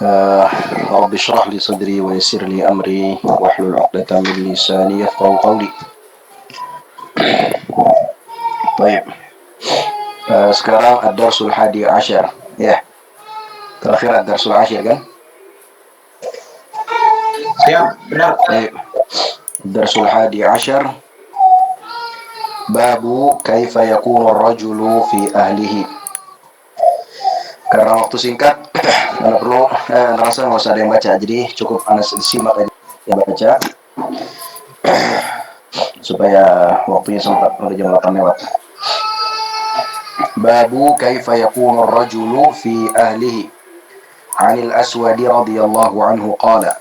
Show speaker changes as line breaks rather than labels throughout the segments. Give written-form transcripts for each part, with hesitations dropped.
آه، رب اشرح لي صدري ويسر لي أمري واحلل عقدة من لساني يفقهوا قولي. طيب. Sekarang ad-darsul hadi asyar. Ya, terakhir ad-darsul asyar kan?
Siap, benar.
Baik. Ad-darsul hadi asyar. Babu kaifa yakunu rajulu fi ahlihi. Karena waktu singkat, Anda perlu, Anda rasa nggak usah ada yang baca, jadi cukup Anda simak aja yang baca supaya waktunya sempat udah jam 8 lewat. Babu kaifa yakunu rajulu fi ahlihi. Anil Aswadi radhiyallahu anhu qala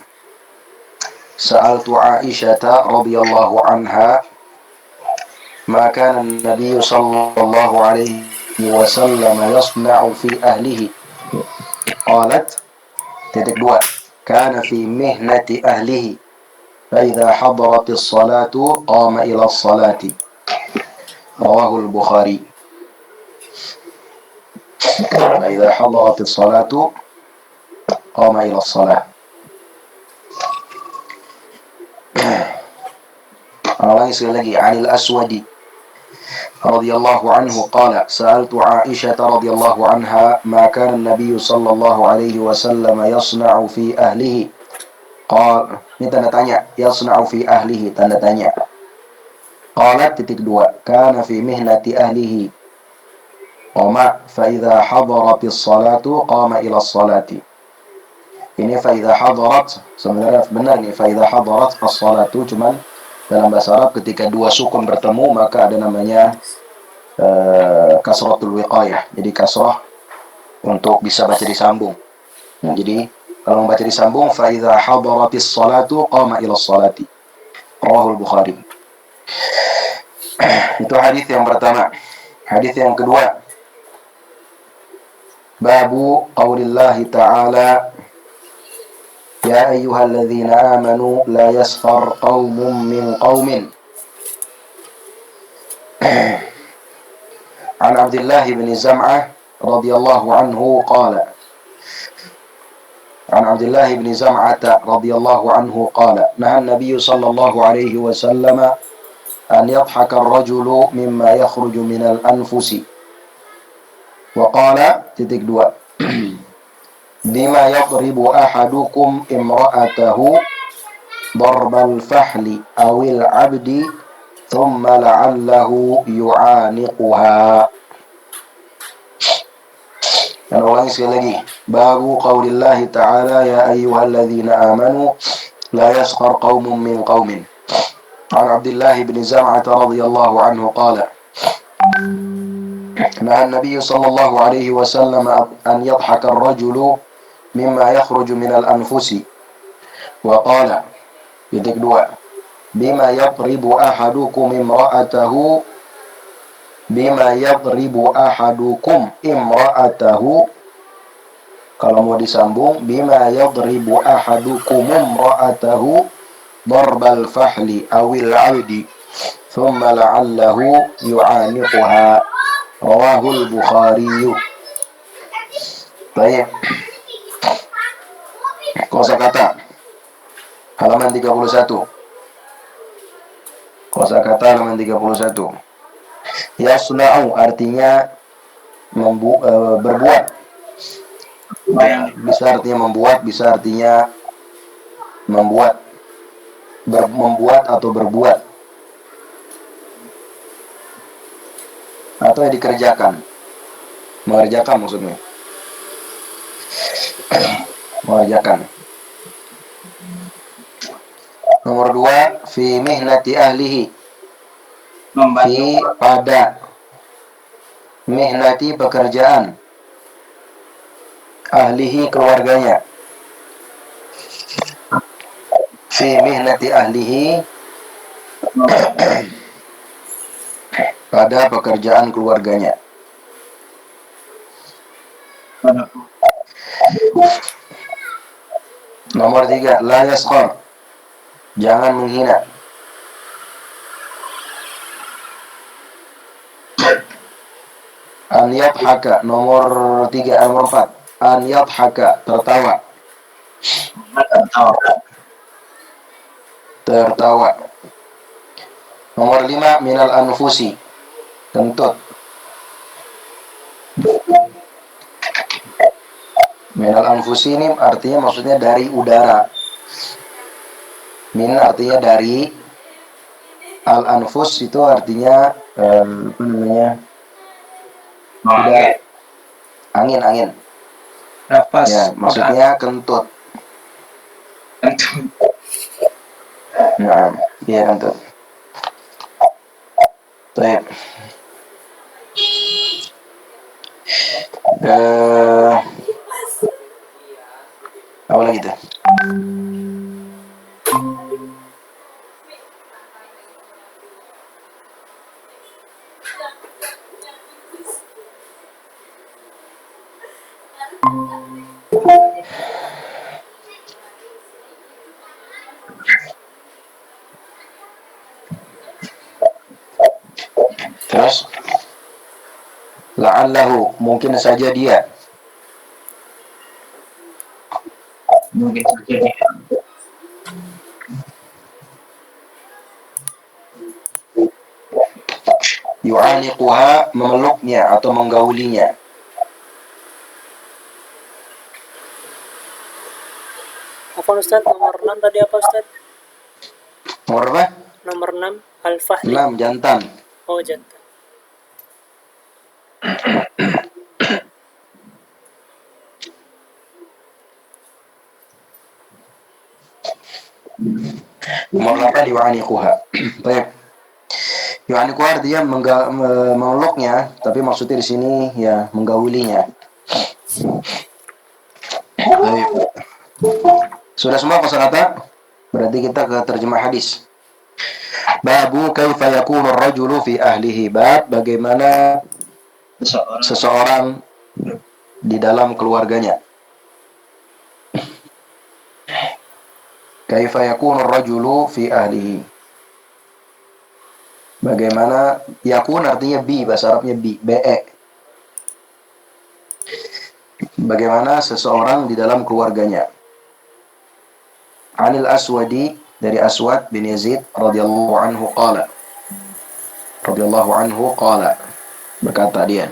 Sa'altu Aisyata radhiyallahu anha ma kana an-nabiy sallallahu alaihi wasallam yasna'u fi ahlihi. Qalat titik 2 kana fi mihnati ahlihi fa idza hadaratis salatu qama ila as-salati. Rawahu al-Bukhari. Fa idza hadaratis salatu qama ila as-salah. Ulangi sekali lagi. Anil Aswadi radhiyallahu anhu qala sa'altu Aisyah radhiyallahu anha ma kana an-nabiy sallallahu alaihi wasallam yasna'u fi ahlihi. Qala, ini tanda tanya, yasna'u fi ahlihi, tanda tanya. Qalat titik 2 kana fi mihnati ahlihi qama fa idza hadaratis salatu qama ila as-salati. Ini fa idza hadarat, sebenarnya benar nih fa idza hadarat as-salatu, cuman dalam bahasa Arab ketika dua sukun bertemu maka ada namanya kasratul wiqayah. Jadi kasrah untuk bisa baca disambung. Nah, jadi kalau membaca disambung fa idza hadaratis salatu qama ila salati. Rawahul Bukhari. Itu hadis yang pertama. Hadis yang kedua. Babu qaulillahi ta'ala Ya ayyuhalladzina amanu la yaskhar qaumun min qaumin. An Abdullah bin Zam'ah radhiyallahu anhu qala An Abdullah bin Zam'ah radhiyallahu anhu qala Naha an-nabiy sallallahu alaihi wasallam an yadhhaka ar-rajulu mimma yakhruju min al-anfusi. Wa qala titik 2 Bima yadribu ahadukum imra'atahu darbal fahli awil abdi thumma la'allahu yu'aniquha. Dan ulangi sekali lagi. Babu qaulillahi ta'ala ya ayyuhalladzina amanu la yaskhar qaumun min qaumin. An Abdullah bin Zam'ah radhiyallahu anhu qala Naha an-nabiy sallallahu alaihi wasallam an yadhhaka ar-rajulu mimma yakhruju minal anfusi. Wa qala titik 2 bima yadribu ahadukum imra'atahu kalau mau disambung bima yadribu ahadukum imra'atahu darbal fahli awil 'audi thumma la'allahu yu'aniquha. Rawahul Bukhari. Baik. Kosakata halaman 31. Kosakata halaman 31. Yasna'u artinya berbuat. Bisa artinya membuat, bisa artinya membuat. Membuat atau berbuat. Atau yang dikerjakan. Mengerjakan maksudnya. Mengerjakan. Nomor 2 fi mihnati ahlihi. Fi pada mihnati pekerjaan ahlihi keluarganya. Fi mihnati ahlihi pada pekerjaan keluarganya. Nomor 3 la yaskhar, jangan menghina. An yadhaka nomor 3 nomor 4 an yadhaka tertawa. Tertawa. Nomor 5, minal anfusi. Kentut. Minal anfusi ini artinya maksudnya dari udara. Min artinya dari, al anfus itu artinya apa namanya, udara, angin.
Nafas.
Ya, maksudnya kentut. Nah, iya kentut. Baik. Apa lagi tuh? Terus, la'allahu, mungkin saja dia.
Mungkin saja dia.
Yu'aniquha, memeluknya atau menggaulinya.
Apa Ustaz? Nomor 6 tadi apa Ustaz?
Nomor apa?
Nomor 6 Al-Fahli.
6, jantan.
Oh, jantan.
Nomor 8, yu'aniquha. Baik. Yu'aniquha artinya memeluknya, tapi maksudnya di sini ya menggaulinya. Baik. Sudah semua kosakata? Berarti kita ke terjemah hadis. Babu kaifa yakunu ar-rajulu fi ahlihi. Bab bagaimana seseorang di dalam keluarganya. Kaifa yakunu ar-rajulu fi ahlihi. Bagaimana yakun artinya bi, bahasa Arabnya bi, be. Bagaimana seseorang di dalam keluarganya. Anil Aswadi, dari Aswad bin Yazid radhiyallahu anhu qala. Berkata dia,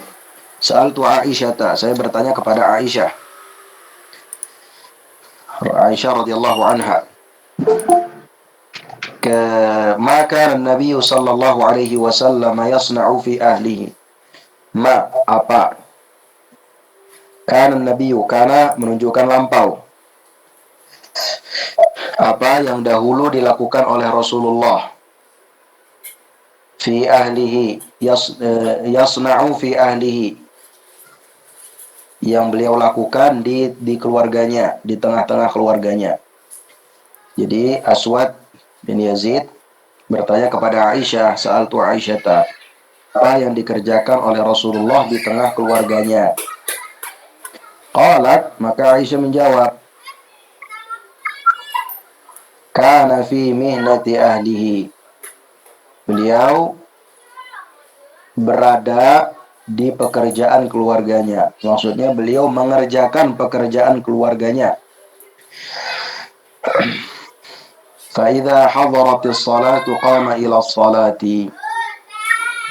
Sa'altu Aisyah, saya bertanya kepada Aisyah. Aisyah radhiyallahu anha. Ma kana an-nabiy sallallahu alaihi wasallam yasna'u fi ahlihi. Ma, apa? Kana an-nabiy, kana menunjukkan lampau. Apa yang dahulu dilakukan oleh Rasulullah fi ahlihi, yasna'u fi ahlihi, yang beliau lakukan di keluarganya, di tengah-tengah keluarganya. Jadi Aswad bin Yazid bertanya kepada Aisyah, Sa'altu Aisyata, apa yang dikerjakan oleh Rasulullah di tengah keluarganya. Qalat, maka Aisyah menjawab, kana fi mihnati ahlihi, beliau berada di pekerjaan keluarganya. Maksudnya beliau mengerjakan pekerjaan keluarganya. Fa idza hadaratis salatu qama ila sholati.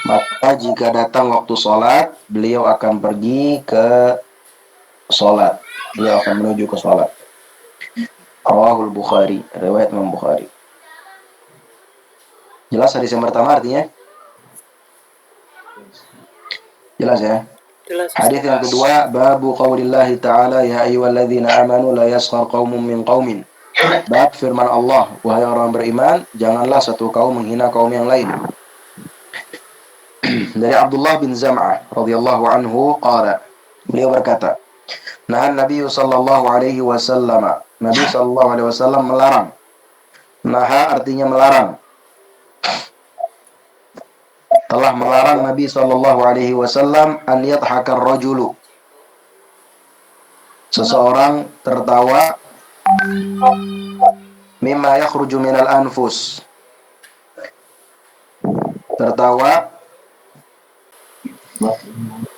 Maka jika datang waktu salat, beliau akan pergi ke salat. Beliau akan menuju ke salat. Rawahul Bukhari, riwayat Imam Bukhari. Jelas hadis yang pertama artinya? Jelas ya?
Jelas.
Hadis yang kedua, babu qaulillahi ta'ala, ya ayyuhalladzina amanu la yaskhar qaumun min qaumin. Bab firman Allah, wahai orang beriman, janganlah satu kaum menghina kaum yang lain. Dari Abdullah bin Zam'ah radhiyallahu anhu qala, beliau berkata, nah Nabi sallallahu alaihi wasallam, Nabi sallallahu alaihi wasallam melarang. Naha artinya melarang. Telah melarang Nabi sallallahu alaihi wasallam an yadhhaka ar-rajulu, seseorang tertawa, mimma yakhruju minal anfus, tertawa.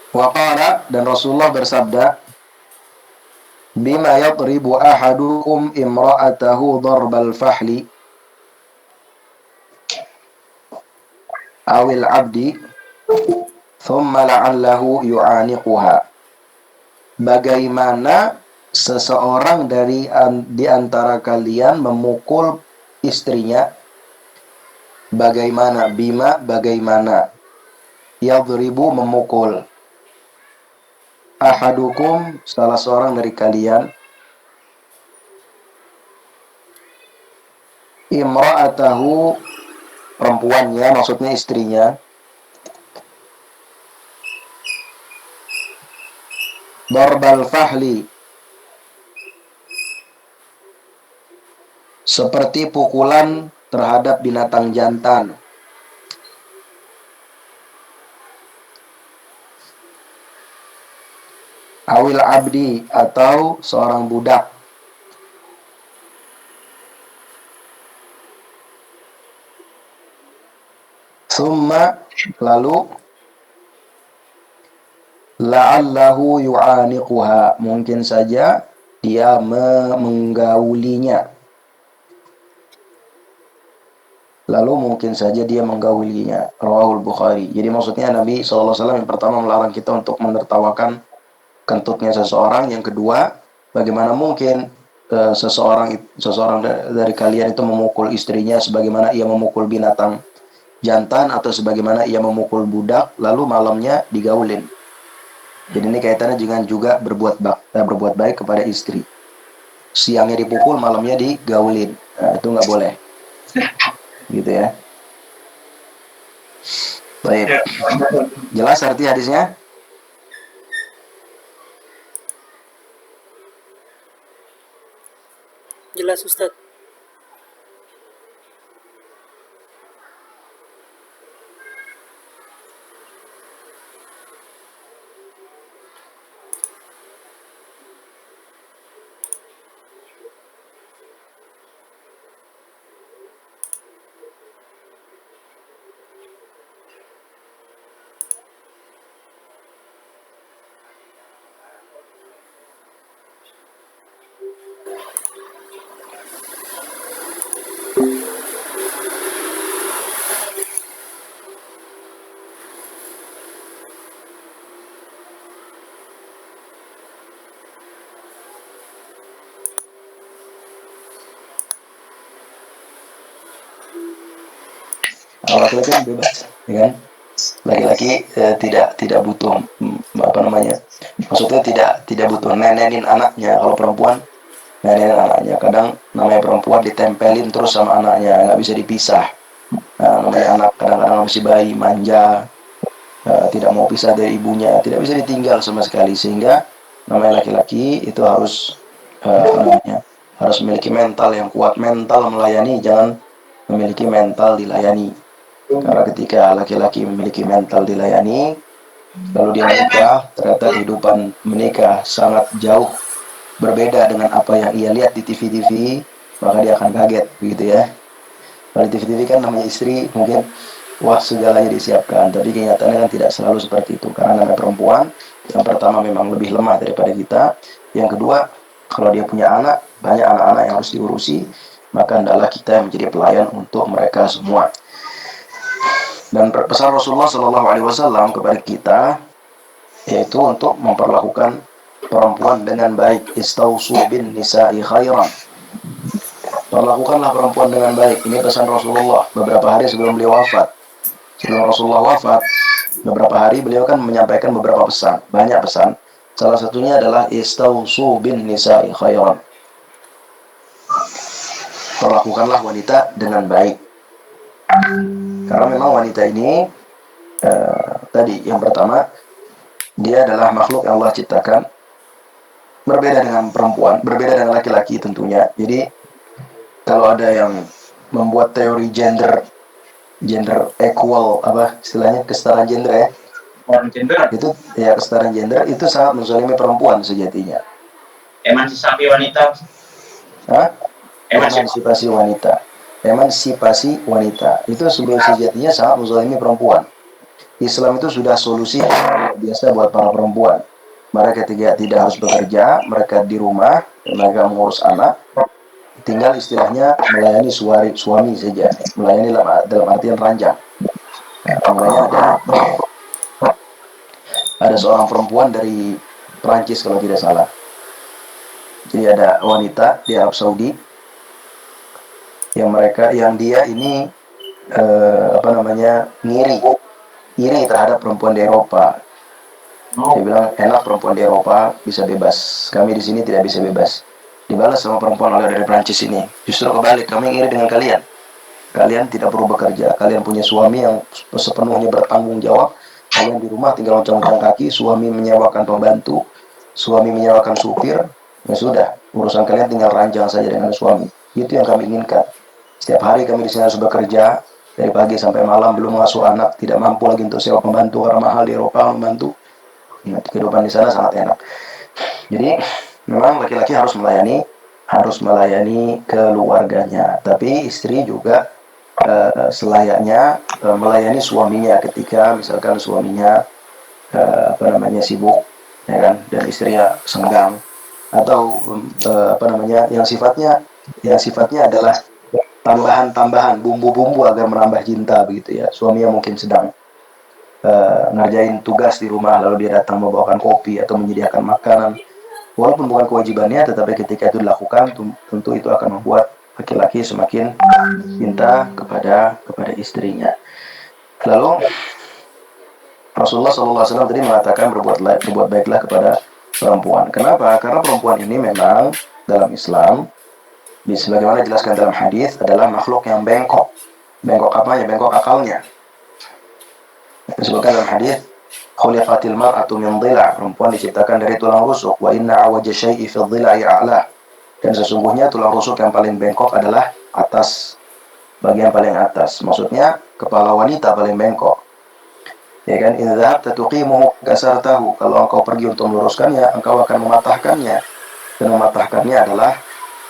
Wa qala, dan Rasulullah bersabda, bima yadribu ahadukum imra'atahu darbal fahli awil abdi thumma la'allahu yu'aniquha. Bagaimana seseorang di antara kalian memukul istrinya? Bagaimana? Bima bagaimana? Yadribu memukul. Ahadukum salah seorang dari kalian. Imra'atahu perempuannya, maksudnya istrinya. Darbal fahli, seperti pukulan terhadap binatang jantan. Awil abdi, atau seorang budak. Summa, lalu la'allahu yu'aniquha, mungkin saja dia menggaulinya. Lalu mungkin saja dia menggaulinya. Rawahul Bukhari. Jadi maksudnya Nabi SAW yang pertama melarang kita untuk menertawakan kentutnya seseorang. Yang kedua, bagaimana mungkin seseorang dari kalian itu memukul istrinya sebagaimana ia memukul binatang jantan atau sebagaimana ia memukul budak, lalu malamnya digaulin. Jadi ini kaitannya dengan juga berbuat baik kepada istri. Siangnya dipukul, malamnya digaulin. Nah, itu nggak boleh. Gitu ya. Baik. Jelas arti hadisnya?
Jelas Ustaz.
Laki-laki kan bebas, ya kan? Laki-laki tidak butuh maksudnya tidak butuh nenenin anaknya. Kalau perempuan nenenin anaknya, kadang namanya perempuan ditempelin terus sama anaknya, nggak bisa dipisah. Nah, namanya anak kadang-kadang masih bayi, manja, tidak mau pisah dari ibunya, tidak bisa ditinggal sama sekali. Sehingga namanya laki-laki itu harus harus memiliki mental yang kuat. Mental melayani, jangan memiliki mental dilayani. Karena ketika laki-laki memiliki mental dilayani, lalu dia menikah, ternyata kehidupan menikah sangat jauh berbeda dengan apa yang ia lihat di TV-TV, maka dia akan kaget, begitu ya. Kalau di TV-TV kan namanya istri, mungkin wah segalanya disiapkan, tapi kenyataannya kan tidak selalu seperti itu. Karena namanya perempuan, yang pertama memang lebih lemah daripada kita, yang kedua, kalau dia punya anak, banyak anak-anak yang harus diurusi, maka hendaklah kita yang menjadi pelayan untuk mereka semua. Dan pesan Rasulullah SAW kepada kita yaitu untuk memperlakukan perempuan dengan baik. Istausu bin nisa'i khairan. Perlakukanlah perempuan dengan baik. Ini pesan Rasulullah beberapa hari sebelum beliau wafat. Sebelum Rasulullah wafat, beberapa hari beliau kan menyampaikan beberapa pesan, banyak pesan. Salah satunya adalah istausu bin nisa'i khairan. Perlakukanlah wanita dengan baik. Karena memang wanita ini tadi yang pertama, dia adalah makhluk yang Allah ciptakan berbeda dengan perempuan, berbeda dengan laki-laki tentunya. Jadi kalau ada yang membuat teori gender equal, apa istilahnya, kesetaraan gender ya, itu ya kesetaraan gender itu sangat menzalimi perempuan sejatinya.
Emansipasi wanita.
Hah? Emansipasi wanita itu sejatinya sangat menzalimi perempuan. Islam itu sudah solusi biasa buat para perempuan. Mereka tidak harus bekerja, mereka di rumah, mereka mengurus anak, tinggal istilahnya melayani suami saja, melayani dalam artian ranjang. Nah, mulanya ada seorang perempuan dari Perancis kalau tidak salah. Jadi ada wanita di Arab Saudi yang dia ini iri terhadap perempuan di Eropa. Dia bilang enak perempuan di Eropa bisa bebas, kami di sini tidak bisa bebas. Dibalas sama perempuan oleh dari Prancis ini, justru kebalik, kami iri dengan kalian. Kalian tidak perlu bekerja, kalian punya suami yang sepenuhnya bertanggung jawab. Kalian di rumah tinggal oncang-oncang kaki, suami menyewakan pembantu, suami menyewakan supir, ya sudah, urusan kalian tinggal ranjang saja dengan suami. Itu yang kami inginkan. Setiap hari kami di sini harus bekerja dari pagi sampai malam, belum mengasuh anak, tidak mampu lagi untuk sewa pembantu karena mahal di Eropa membantu. Nah, kehidupan di sana sangat enak. Jadi memang laki-laki harus melayani keluarganya, tapi istri juga selayaknya melayani suaminya ketika misalkan suaminya sibuk, ya kan, dan istrinya senggang, atau yang sifatnya adalah tambahan bumbu-bumbu agar menambah cinta begitu ya. Suaminya mungkin sedang ngerjain tugas di rumah, lalu dia datang membawakan kopi atau menyediakan makanan, walaupun bukan kewajibannya, tetapi ketika itu dilakukan tentu itu akan membuat laki-laki semakin cinta kepada istrinya. Lalu Rasulullah SAW tadi mengatakan berbuat baiklah kepada perempuan. Kenapa? Karena perempuan ini memang dalam Islam, sebagaimana dijelaskan dalam hadis, adalah makhluk yang bengkok. Bengkok apanya? Bengkok akalnya. Disebutkan dalam hadis, khuliqatil mar'atu min dhila', perempuan diciptakan dari tulang rusuk, wa inna awajja syai'i fi dhila'i a'la, dan sesungguhnya tulang rusuk yang paling bengkok adalah atas, bagian paling atas, maksudnya kepala wanita paling bengkok, ya kan. In dhahabta tuqimuhu kasartahu, kalau engkau pergi untuk meluruskannya, engkau akan mematahkannya, dan mematahkannya adalah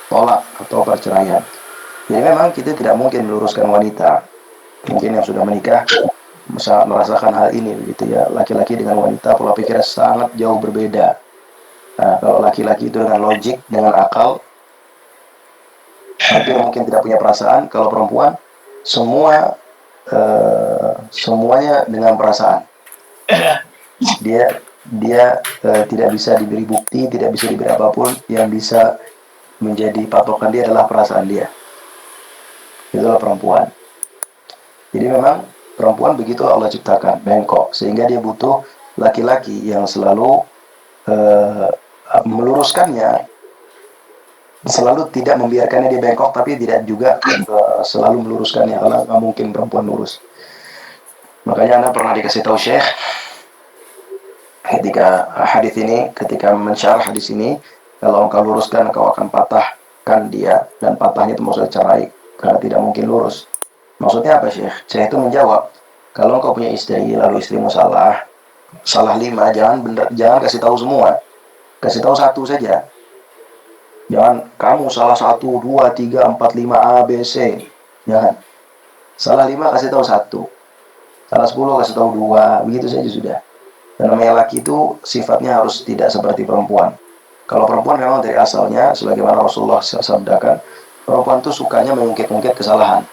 tolak atau perceraian. Jadi memang kita tidak mungkin meluruskan wanita, mungkin yang sudah menikah bisa merasakan hal ini begitu ya. Laki-laki dengan wanita pola pikirnya sangat jauh berbeda. Nah, kalau laki-laki itu dengan logik, dengan akal, hampir mungkin tidak punya perasaan. Kalau perempuan semuanya dengan perasaan. Dia tidak bisa diberi bukti, tidak bisa diberi apapun. Yang bisa menjadi patokan dia adalah perasaan dia. Itulah perempuan. Jadi memang perempuan begitu Allah ciptakan, bengkok, sehingga dia butuh laki-laki yang selalu meluruskannya, selalu tidak membiarkannya dia bengkok, tapi tidak juga selalu meluruskannya, karena nggak mungkin perempuan lurus. Makanya Anda pernah dikasih tahu Syekh ketika mensyarah hadis ini, kalau engkau luruskan, engkau akan patahkan dia, dan patahnya itu maksudnya cerai, karena tidak mungkin lurus. Maksudnya apa Syekh? Syekh itu menjawab, kalau engkau punya istri, lalu istrimu salah 5, jangan kasih tahu semua. Kasih tahu satu saja. Jangan kamu salah 1, 2, 3, 4, 5 A, B, C. Jangan. Salah 5 kasih tahu 1. Salah 10 kasih tahu 2. Begitu saja sudah. Dan namanya laki itu sifatnya harus tidak seperti perempuan. Kalau perempuan memang dari asalnya, sebagaimana Rasulullah sabdakan, perempuan itu sukanya mengungkit-ungkit kesalahan.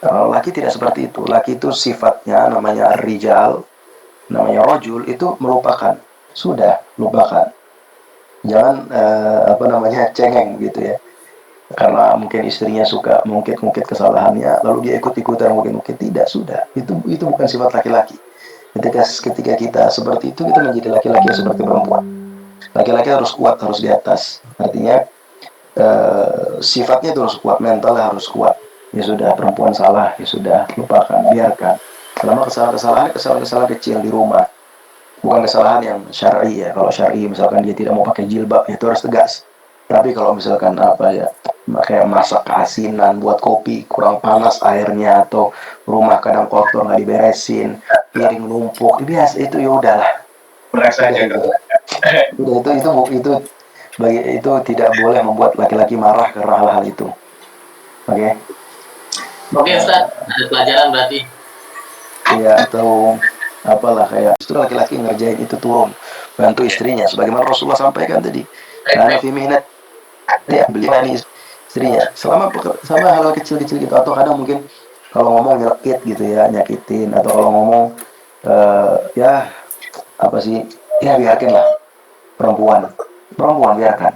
Laki tidak seperti itu. Laki itu sifatnya namanya rijal, namanya rojul, itu melupakan. Sudah, lupakan. Jangan cengeng gitu ya. Karena mungkin istrinya suka mengungkit-ungkit kesalahannya, lalu dia ikut-ikutan mungkin tidak, sudah. Itu bukan sifat laki-laki. Ketika kita seperti itu, kita menjadi laki-laki yang seperti perempuan. Laki-laki harus kuat, harus di atas. Artinya sifatnya itu harus kuat, mentalnya harus kuat. Ya sudah, perempuan salah, ya sudah, lupakan, biarkan. Selama kesalahan kecil di rumah, bukan kesalahan yang syar'i ya. Kalau syar'i misalkan dia tidak mau pakai jilbab, itu harus tegas. Tapi kalau misalkan kayak masak keasinan, buat kopi kurang panas airnya, atau rumah kadang kotor nggak diberesin, piring numpuk, biasa itu, ya udahlah.
Merasa aja kan.
Itu tidak boleh membuat laki-laki marah karena hal-hal itu. Oke.
Oke Ustaz, ada pelajaran berarti.
Ya, atau apalah, kayak justru laki-laki ngerjain itu turun bantu istrinya sebagaimana Rasulullah sampaikan tadi. Karena fi mihnat, ya beliau ini istrinya sama hal kecil-kecil gitu, atau kadang mungkin kalau ngomong nyelekit gitu ya, nyakitin, atau kalau ngomong ya apa sih, ya biarkan lah, perempuan biarkan.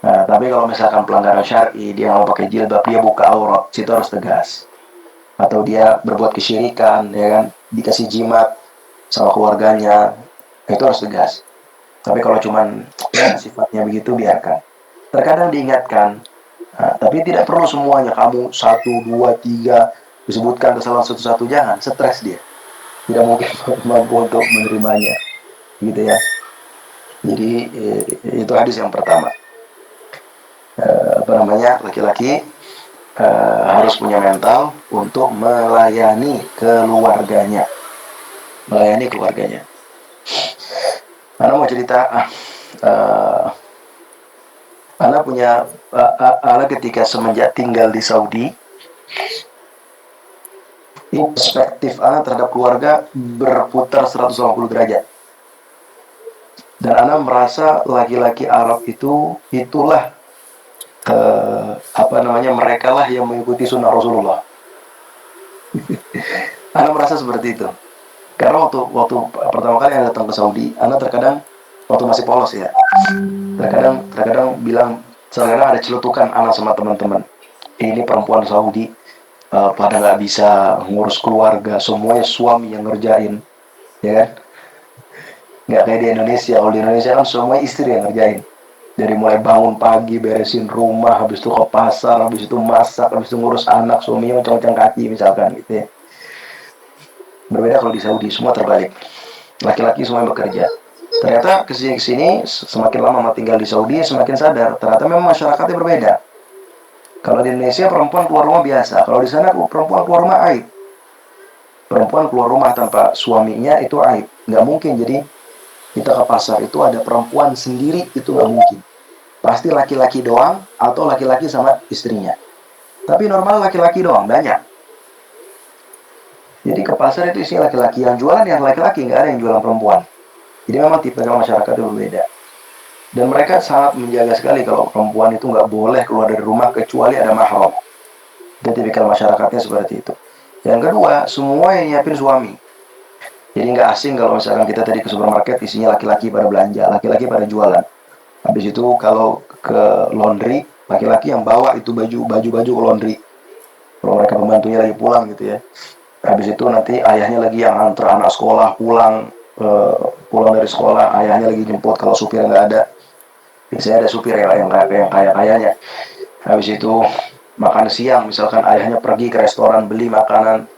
Nah, tapi kalau misalkan pelanggaran syar'i, dia mau pakai jilbab, dia buka aurat, situ harus tegas. Atau dia berbuat kesyirikan, ya kan, dikasih jimat sama keluarganya, itu harus tegas. Tapi kalau cuman ya, sifatnya begitu, biarkan. Terkadang diingatkan, nah, tapi tidak perlu semuanya kamu 1, 2, 3 disebutkan kesalahan satu-satu, jangan, stres dia. Tidak mungkin mampu untuk menerimanya, gitu ya. Jadi itu hadis yang pertama. Laki-laki harus punya mental untuk melayani keluarganya. Ana mau cerita, Ana punya, Ana ketika semenjak tinggal di Saudi, perspektif Ana terhadap keluarga berputar 180 derajat. Dan Ana merasa laki-laki Arab itulah mereka lah yang mengikuti sunnah Rasulullah. Ana merasa seperti itu. Karena waktu pertama kali Ana datang ke Saudi, Ana terkadang waktu masih polos ya, terkadang bilang, terkadang ada celutukan Ana sama teman-teman, ini perempuan Saudi pada nggak bisa ngurus keluarga, semuanya suami yang ngerjain, ya kan? Nggak kayak di Indonesia. Kalau di Indonesia kan semua istri yang ngerjain. Dari mulai bangun pagi, beresin rumah, habis itu ke pasar, habis itu masak, habis itu ngurus anak, suaminya mencong-cong kaki misalkan gitu ya. Berbeda kalau di Saudi, semua terbalik. Laki-laki semua yang bekerja. Ternyata kesini semakin lama tinggal di Saudi, semakin sadar ternyata memang masyarakatnya berbeda. Kalau di Indonesia perempuan keluar rumah biasa, kalau di sana perempuan keluar rumah aib. Perempuan keluar rumah tanpa suaminya itu aib, nggak mungkin. Jadi kita ke pasar itu ada perempuan sendiri, itu nggak mungkin. Pasti laki-laki doang atau laki-laki sama istrinya. Tapi normal laki-laki doang, banyak. Jadi ke pasar itu isinya laki-laki, yang jualan yang laki-laki, nggak ada yang jualan perempuan. Jadi memang tipe masyarakat itu berbeda. Dan mereka sangat menjaga sekali kalau perempuan itu nggak boleh keluar dari rumah kecuali ada mahram. Dan tipikal masyarakatnya seperti itu. Yang kedua, semua yang nyiapin suami. Jadi nggak asing kalau misalkan kita tadi ke supermarket, isinya laki-laki pada belanja, laki-laki pada jualan. Habis itu kalau ke laundry, laki-laki yang bawa itu baju ke laundry. Kalau mereka pembantunya lagi pulang gitu ya. Habis itu nanti ayahnya lagi yang antar anak sekolah pulang dari sekolah, ayahnya lagi jemput kalau supir nggak ada. Biasanya ada supir yang kayaknya. Habis itu makan siang, misalkan ayahnya pergi ke restoran beli makanan,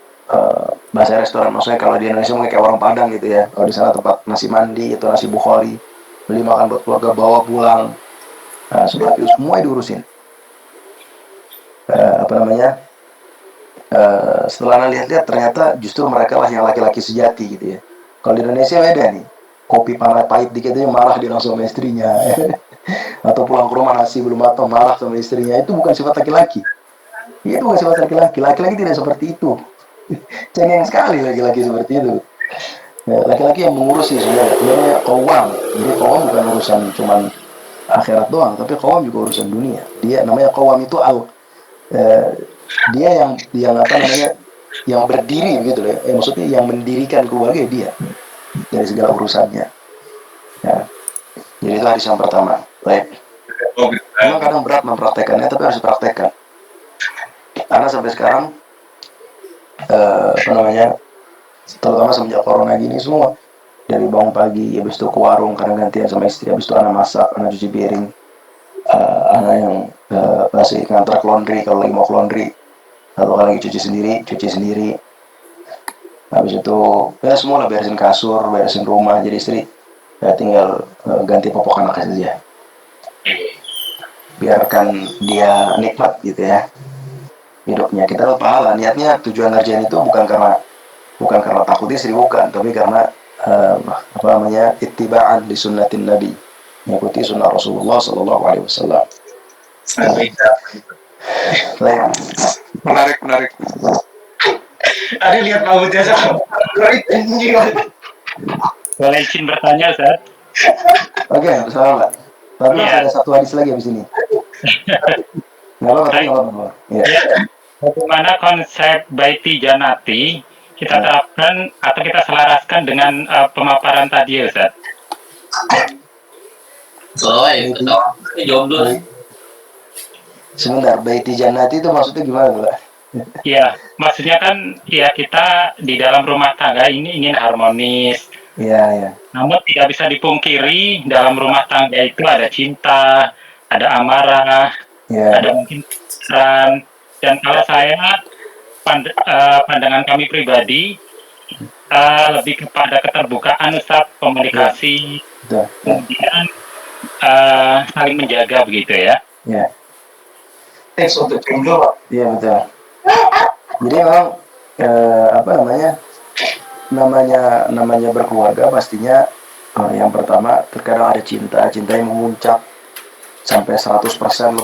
bahasa restoran maksudnya kalau di Indonesia mungkin kayak warung Padang gitu ya. Kalau di sana tempat nasi mandi atau nasi Bukhari, beli makan buat keluarga bawa pulang. Nah, semua diurusin. Setelah lihat-lihat ternyata justru mereka lah yang laki-laki sejati gitu ya. Kalau di Indonesia beda nih, kopi panas pahit dikit aja marah dia langsung sama istrinya. Atau pulang ke rumah nasi belum matang marah sama istrinya. Itu bukan sifat laki-laki. Itu bukan sifat laki-laki. Laki-laki tidak seperti itu. Cengeng sekali laki-laki seperti itu. Laki-laki yang mengurus sih sebenarnya qawwam. Jadi qawwam bukan urusan cuman akhirat doang, tapi qawwam juga urusan dunia. Dia namanya qawwam itu dia yang berdiri begitu ya. Maksudnya yang mendirikan keluarga dia dari segala urusannya. Ya. Jadi itu hadis yang pertama. Baik. Memang kadang berat mempraktekannya, tapi harus dipraktekkan. Karena sampai sekarang terutama semenjak corona gini semua, dari bangun pagi habis itu ke warung karena gantian sama istri, habis itu anak masak, anak cuci piring, anak yang masih ngantar ke laundry kalau lagi mau ke laundry, atau kalau lagi cuci sendiri. Habis itu ya semua lah, beresin kasur, beresin rumah. Jadi istri tinggal ganti popok anak saja, biarkan dia nikmat gitu ya hidupnya. Kita dapat pahala. Niatnya tujuan ngerjain itu bukan karena takut istri, bukan, tapi karena ittiba'an li sunnatin nabi, mengikuti sunnah Rasulullah sallallahu alaihi wasallam. Menarik.
Ada lihat rambutnya sama.
Boleh izin bertanya, Ustaz?
Oke, salah Pak. Tapi masih
Iya.
ada satu hadis lagi habis ini. Nggak apa-apa, tapi nggak apa-apa. Iya.
Ya, bagaimana konsep baiti janati kita terapkan atau kita selaraskan dengan pemaparan tadi ya Ustaz?
Soalnya itu jomblo.
Sebentar, baiti jannati itu maksudnya gimana Pak?
Iya, maksudnya kan ya kita di dalam rumah tangga ini ingin harmonis.
Iya, iya.
Namun tidak bisa dipungkiri dalam rumah tangga itu ada cinta, ada amarah,
Iya.
ada mungkin peran. Dan kalau saya pandangan kami pribadi lebih kepada keterbukaan Ustaz, komunikasi,
Betul.
kemudian saling menjaga begitu ya.
Iya.
Tips untuk jomblo, Pak.
Iya, betul. Jadi memang apa namanya berkeluarga pastinya yang pertama terkadang ada cinta yang memuncak sampai 100%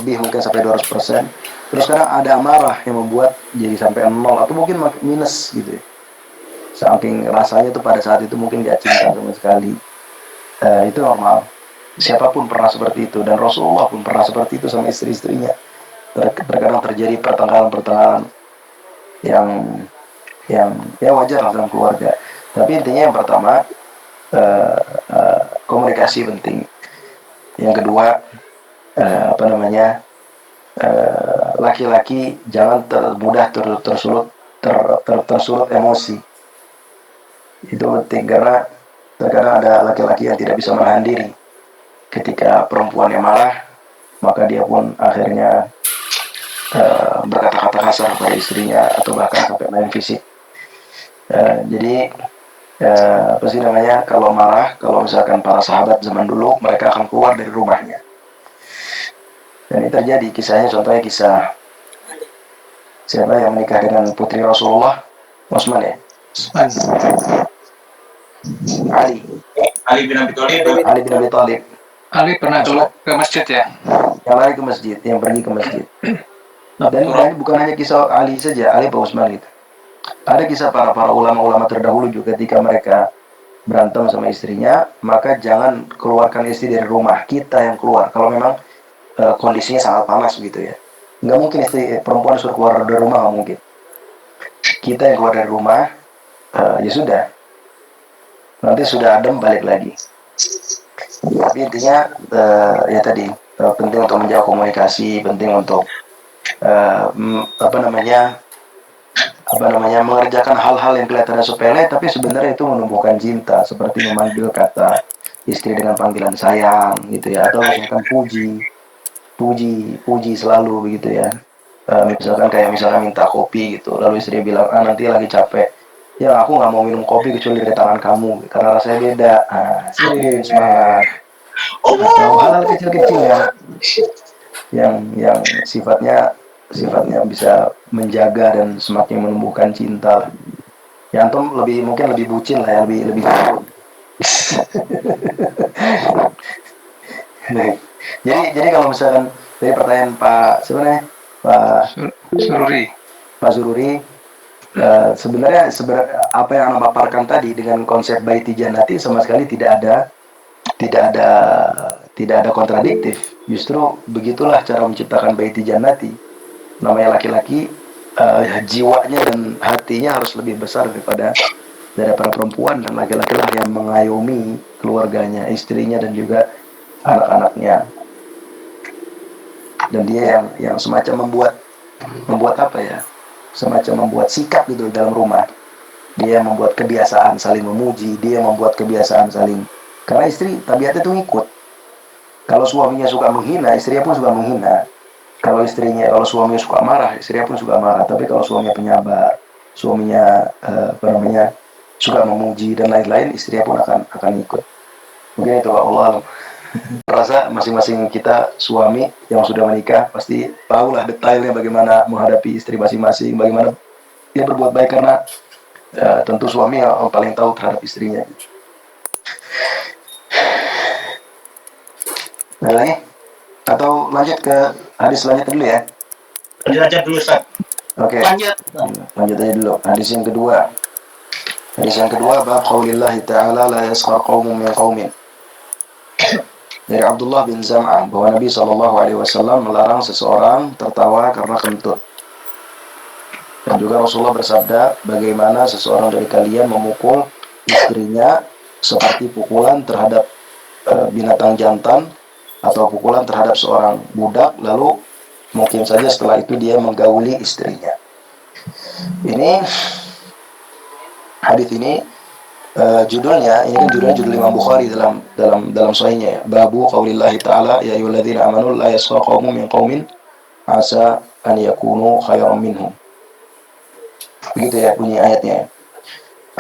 lebih, mungkin sampai 200%. Terus kadang ada amarah yang membuat jadi sampai 0 atau mungkin minus gitu ya. Saking rasanya tuh pada saat itu mungkin gak cinta sama sekali. Itu normal. Siapapun pernah seperti itu, dan Rasulullah pun pernah seperti itu sama istri-istrinya. Terkadang terjadi pertengkaran yang ya wajar lah dalam keluarga. Tapi intinya yang pertama komunikasi penting. Yang kedua laki-laki jangan mudah tersulut emosi. Itu penting karena terkadang ada laki-laki yang tidak bisa menahan diri. Ketika perempuan yang marah, maka dia pun akhirnya berkata-kata kasar pada istrinya atau bahkan sampai main fisik. Jadi apa sih namanya, kalau marah, kalau misalkan para sahabat zaman dulu, mereka akan keluar dari rumahnya. Dan ini terjadi kisahnya, contohnya kisah siapa yang menikah dengan putri Rasulullah, Utsman ya?
Ali bin Abi Thalib.
Ali bin Abi Thalib.
Ali pernah dulu ke masjid ya?
Yang lari ke masjid, yang pergi ke masjid. Dan ini bukan hanya kisah Ali saja, Ali Pak Utsman itu. Ada kisah para ulama-ulama terdahulu juga ketika mereka berantem sama istrinya, maka jangan keluarkan istri dari rumah, kita yang keluar. Kalau memang kondisinya sangat panas gitu ya, nggak mungkin istri perempuan suruh keluar dari rumah, nggak mungkin. Kita yang keluar dari rumah, ya sudah, nanti sudah adem balik lagi. Tapi intinya ya tadi penting untuk menjaga komunikasi, penting untuk mengerjakan hal-hal yang kelihatannya sepele tapi sebenarnya itu menumbuhkan cinta, seperti memanggil kata istri dengan panggilan sayang gitu ya, atau misalkan puji selalu begitu ya. Misalkan minta kopi gitu, lalu istri bilang nanti lagi capek ya, aku nggak mau minum kopi kecuali dari tangan kamu karena rasanya beda. Semangat. Atau hal-hal kecil-kecil yang sifatnya bisa menjaga dan semakin menumbuhkan cinta. Ya antum mungkin lebih bucin lah ya, lebih jadi kalau misalkan dari pertanyaan Pak sebenarnya Pak Sururi, sebenarnya apa yang Anda paparkan tadi dengan konsep baiti jannati sama sekali tidak ada kontradiktif. Justru begitulah cara menciptakan baiti jannati. Namanya laki-laki, jiwanya dan hatinya harus lebih besar daripada perempuan, dan laki-laki lah yang mengayomi keluarganya, istrinya dan juga anak-anaknya. Dan dia yang semacam membuat apa ya? Semacam membuat sikap gitu dalam rumah. Dia membuat kebiasaan saling memuji, dia membuat kebiasaan saling, karena istri tabiatnya itu ngikut. Kalau suaminya suka menghina, istrinya pun suka menghina. Kalau suaminya suka marah, istrinya pun suka marah. Tapi kalau suaminya penyabar, suaminya suka memuji dan lain-lain, istrinya pun akan ikut. Mungkin itu Allah. Rasa masing-masing kita suami yang sudah menikah pasti tahulah detailnya bagaimana menghadapi istri masing-masing, bagaimana dia berbuat baik, karena tentu suami yang paling tahu terhadap istrinya. Nah, lagi? Atau lanjut ke hadis selanjutnya dulu ya?
Lanjut aja dulu Ustaz.
Oke. Lanjut aja dulu. Hadis yang kedua, bab qaulillahi ta'ala la yaskhar qaumun min qaumin dari Abdullah bin Zam'ah bahwa Nabi Shallallahu Alaihi Wasallam melarang seseorang tertawa karena kentut. Dan juga Rasulullah bersabda, bagaimana seseorang dari kalian memukul istrinya seperti pukulan terhadap binatang jantan atau pukulan terhadap seorang budak, lalu mungkin saja setelah itu dia menggauli istrinya. Ini hadis ini judulnya, ini kan judul Imam Bukhari dalam sahihnya ya. Babu qaulillahi ta'ala ya ayyuhalladzina amanu la yaskhar qaumun min qaumin asa an yakunu khairan minhum. Begitu ya bunyi ayatnya.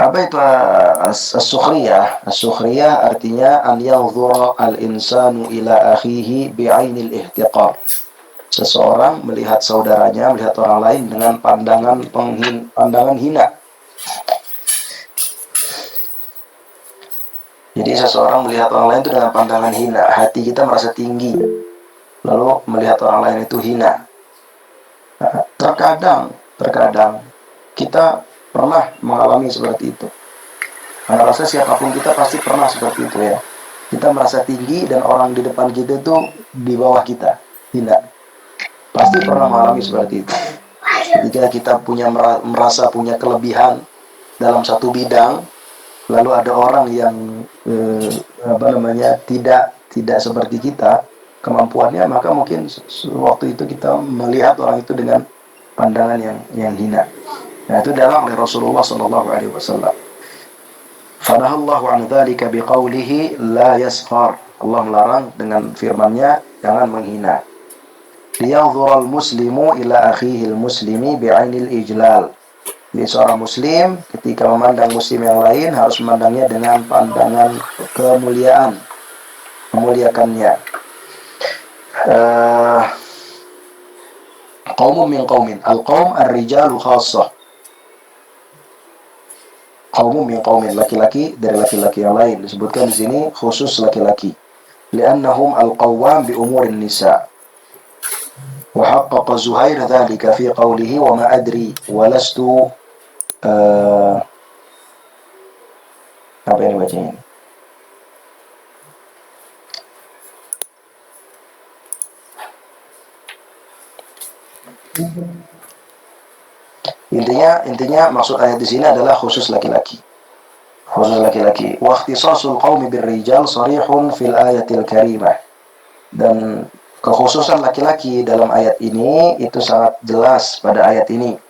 Apa itu as-sukhriyah? As-sukhriyah artinya an yanzura al-insanu ila akhihi bi'ainil ihtiqar. Seseorang melihat saudaranya, melihat orang lain dengan pandangan hina. Jadi seseorang melihat orang lain itu dengan pandangan hina. Hati kita merasa tinggi, lalu melihat orang lain itu hina. Nah, terkadang kita pernah mengalami seperti itu. Saya rasa siapapun kita pasti pernah seperti itu ya. Kita merasa tinggi dan orang di depan kita itu di bawah kita, hina. Pasti pernah mengalami seperti itu. Ketika kita merasa punya kelebihan dalam satu bidang, lalu ada orang yang tidak seperti kita kemampuannya, maka mungkin waktu itu kita melihat orang itu dengan pandangan yang hina. Nah, itu dalam oleh Rasulullah sallallahu alaihi wasallam. Fanahallahu an dzalika biqaulihi la yaskhar. Allah melarang dengan firman-Nya jangan menghina. Liyadhurul muslimu ila akhihi muslimi bi'ainil ijlal. Jadi seorang muslim ketika memandang muslim yang lain harus memandangnya dengan pandangan kemuliaan, memuliakannya. Qaumun min qaumin. Al-qaum ar-rijalu khassah. Qaumun min qaumin, laki-laki dari laki-laki yang lain. Disebutkan di sini khusus laki-laki. Li'annahum al-qawwam bi umurin nisa. Wa haqqaqa Zuhair dzalika fi qawlihi wa ma adri wa lastu apa ini bacanya? Intinya maksud ayat di sini adalah khusus laki-laki. Khusus laki-laki. Wa ikhtisasul qaumi birrijal sarihun fil ayatil karimah. Dan kekhususan laki-laki dalam ayat ini itu sangat jelas pada ayat ini.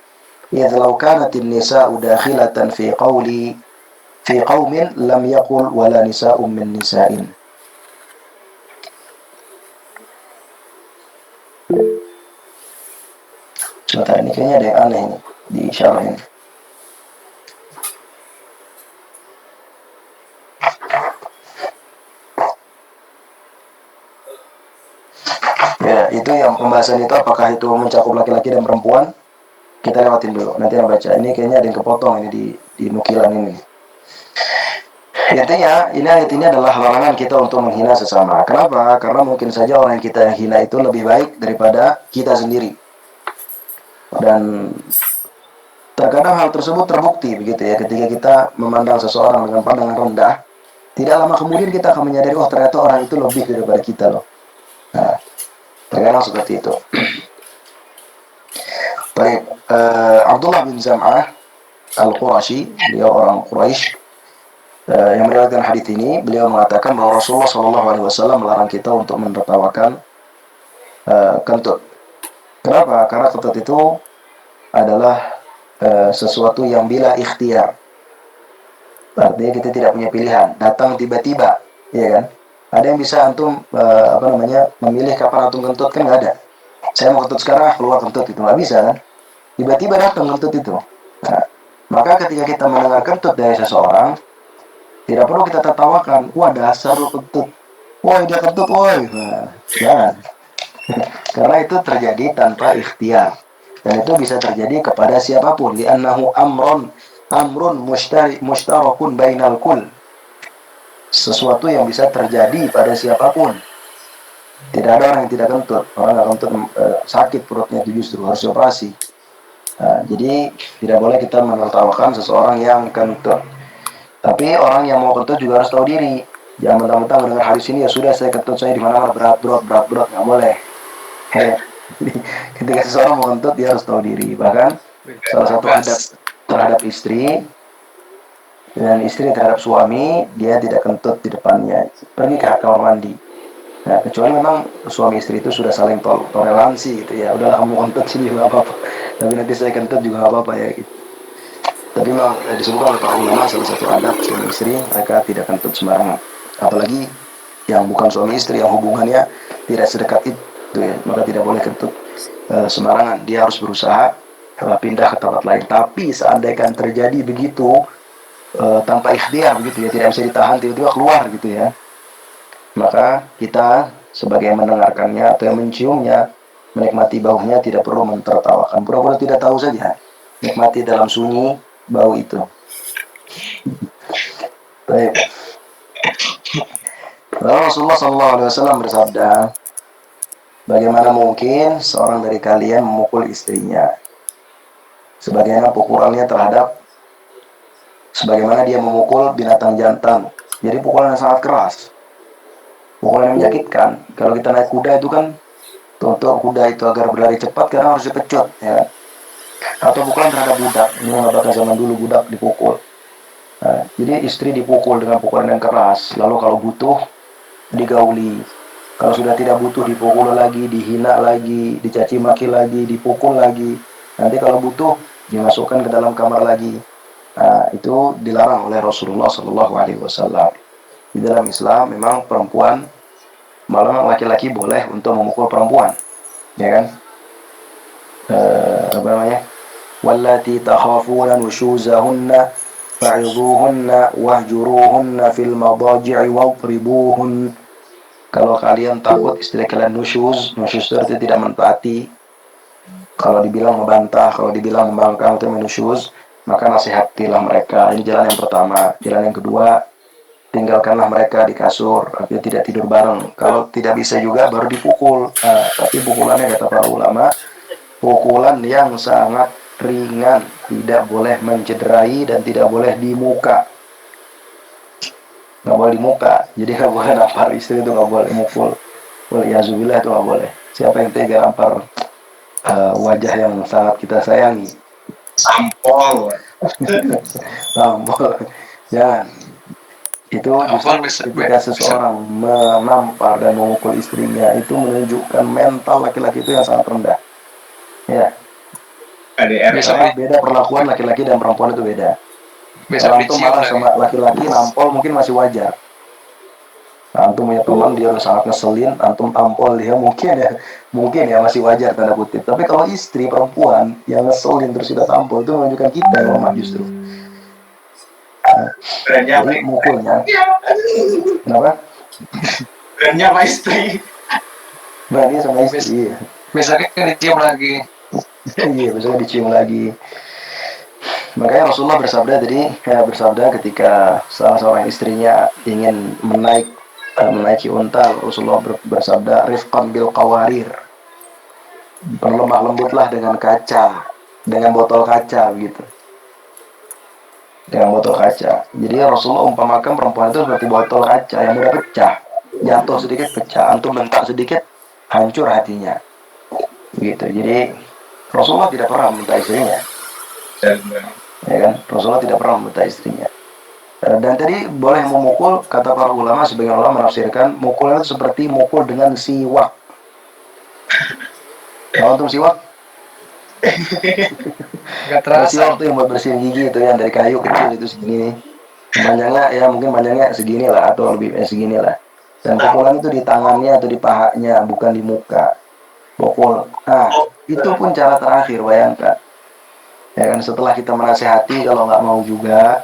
Idz law kanatin nisa'u dakhilatan fi qaumin lam yaqul wala nisa'un min nisa'in. Sebentar, ini kayaknya ada yang aneh ini di syarah ini. Ya, itu yang pembahasan itu apakah itu mencakup laki-laki dan perempuan, kita lewatin dulu. Nanti yang baca. Ini kayaknya ada yang kepotong ini di nukilan ini. Intinya, ayat ini adalah larangan kita untuk menghina sesama. Kenapa? Karena mungkin saja orang yang kita hina itu lebih baik daripada kita sendiri. Dan terkadang hal tersebut terbukti begitu ya, ketika kita memandang seseorang dengan pandangan rendah, tidak lama kemudian kita akan menyadari, oh ternyata orang itu lebih daripada kita loh. Nah, terkadang seperti itu. Baik, Abdullah bin Zam'ah Al-Qurashi, beliau orang Quraisy, yang meriwayatkan hadits ini, beliau mengatakan bahwa Rasulullah SAW melarang kita untuk menertawakan kentut. Kenapa? Karena kentut itu adalah sesuatu yang bila ikhtiar. Artinya kita tidak punya pilihan, datang tiba-tiba, ya kan? Ada yang bisa antum memilih kapan antum kentut, kan nggak ada. Saya mau kentut sekarang, keluar kentut, itu nggak bisa kan? Tiba-tiba datang kentut itu. Nah, maka ketika kita mendengar kentut dari seseorang, tidak perlu kita tertawakan, wah dasar lu kentut, wah dia kentut, woi. Nah, jangan. Karena itu terjadi tanpa ikhtiar, dan itu bisa terjadi kepada siapapun. Li'annahu amrun mushtarakun bainal kull. Sesuatu yang bisa terjadi pada siapapun. Tidak ada orang yang tidak kentut. Orang yang kentut sakit perutnya, itu justru harus dioperasi. Nah, jadi tidak boleh kita menertawakan seseorang yang kentut. Tapi orang yang mau kentut juga harus tahu diri. Jangan mentang-mentang mendengar hadis ini ya sudah saya kentut saya di mana-mana berat, nggak boleh. Ya. Jadi, ketika seseorang mau kentut dia harus tahu diri. Bahkan salah satu adab terhadap istri dan istri terhadap suami, dia tidak kentut di depannya, pergi ke kamar mandi. Nah, kecuali memang suami istri itu sudah saling toleransi gitu ya, udahlah kamu kentut sini juga apa-apa, tapi nanti saya kentut juga apa-apa ya gitu. Tapi memang disebutkan oleh para ulama salah satu adab suami istri mereka tidak kentut sembarangan, apalagi yang bukan suami istri yang hubungannya tidak sedekat itu ya, maka tidak boleh kentut sembarangan. Dia harus berusaha pindah ke tempat lain. Tapi seandainya terjadi begitu tanpa ikhtiar begitu ya, tidak bisa ditahan, tiba-tiba keluar gitu ya, maka kita sebagai yang mendengarkannya atau yang menciumnya, menikmati baunya, tidak perlu mentertawakan, pura-pura tidak tahu saja, nikmati dalam sunyi bau itu. Baik. Rasulullah SAW bersabda, bagaimana mungkin seorang dari kalian memukul istrinya sebagaimana pukulannya terhadap sebagaimana dia memukul binatang jantan. Jadi pukulan yang sangat keras, pukulan yang menyakitkan. Kalau kita naik kuda itu kan, untuk kuda itu agar berlari cepat karena harus dipecut ya. Atau pukulan terhadap budak, ini mengatakan zaman dulu budak dipukul. Nah, jadi istri dipukul dengan pukulan yang keras, lalu kalau butuh digauli, kalau sudah tidak butuh dipukul lagi, dihina lagi, dicaci maki lagi, dipukul lagi. Nanti kalau butuh dimasukkan ke dalam kamar lagi. Nah, itu dilarang oleh Rasulullah SAW. Di dalam Islam memang perempuan, malah laki-laki boleh untuk memukul perempuan, ya kan? Apa namanya? Wallati takhafuna nushuzahunna fa'idhuhunna wahjuruhunna fil madaji'i wadribuhun. Kalau kalian takut istri kalian nusyuz itu artinya tidak mentaati. Kalau dibilang membantah, kalau dibilang membangkang itu nusyuz, maka nasihatilah mereka. Ini jalan yang pertama. Jalan yang kedua, tinggalkanlah mereka di kasur, artinya tidak tidur bareng. Kalau tidak bisa juga baru dipukul. Nah, tapi pukulannya kata para ulama, pukulan yang sangat ringan, tidak boleh mencederai dan tidak boleh di muka. Nggak boleh di muka, jadi nggak boleh nampar istri, itu nggak boleh mukul. Waliyahzubillah, itu nggak boleh. Siapa yang tega nampar wajah yang sangat kita sayangi?
Sampol.
Sampol. Jangan. Itu justru ketika seseorang menampar dan memukul istrinya, itu menunjukkan mental laki-laki itu yang sangat rendah. Ya. Bisa beda perlakuan laki-laki dan perempuan itu beda. Kalau antum marah sama laki-laki nampol mungkin masih wajar. Nah, antum punya teman dia udah sangat ngeselin, antum tampol dia mungkin ya masih wajar tanda kutip. Tapi kalau istri perempuan yang ngeselin terus kita tampol, itu menunjukkan kita yang lemah justru. Jadi mukulnya, kenapa?
Berani sama istri.
Berani sama istri.
Besoknya dicium lagi.
Iya, besoknya dicium lagi. Makanya Rasulullah bersabda ketika salah seorang istrinya ingin menaiki unta, Rasulullah bersabda, rifqan bil qawarir, berlemah lembutlah dengan kaca, dengan botol kaca gitu. Dengan botol kaca. Jadi Rasulullah umpamakan perempuan itu seperti botol kaca yang mudah pecah, jatuh sedikit pecah, antum bentak sedikit hancur hatinya. Gitu. Jadi Rasulullah tidak pernah meminta istrinya. Ya kan? Rasulullah tidak pernah meminta istrinya. Dan tadi boleh memukul, kata para ulama, sebagian ulama menafsirkan mukul itu seperti mukul dengan siwak. Kalau untuk siwak?
Gak terasa.
Siwak itu yang buat bersihin gigi itu yang dari kayu kecil itu segini. Panjangnya ya mungkin panjangnya segini lah atau lebih segini lah. Dan pukulan itu di tangannya atau di pahanya, bukan di muka. Pukul. Nah, itu pun cara terakhir, bayangkan. Ya kan, setelah kita menasehati kalau nggak mau juga,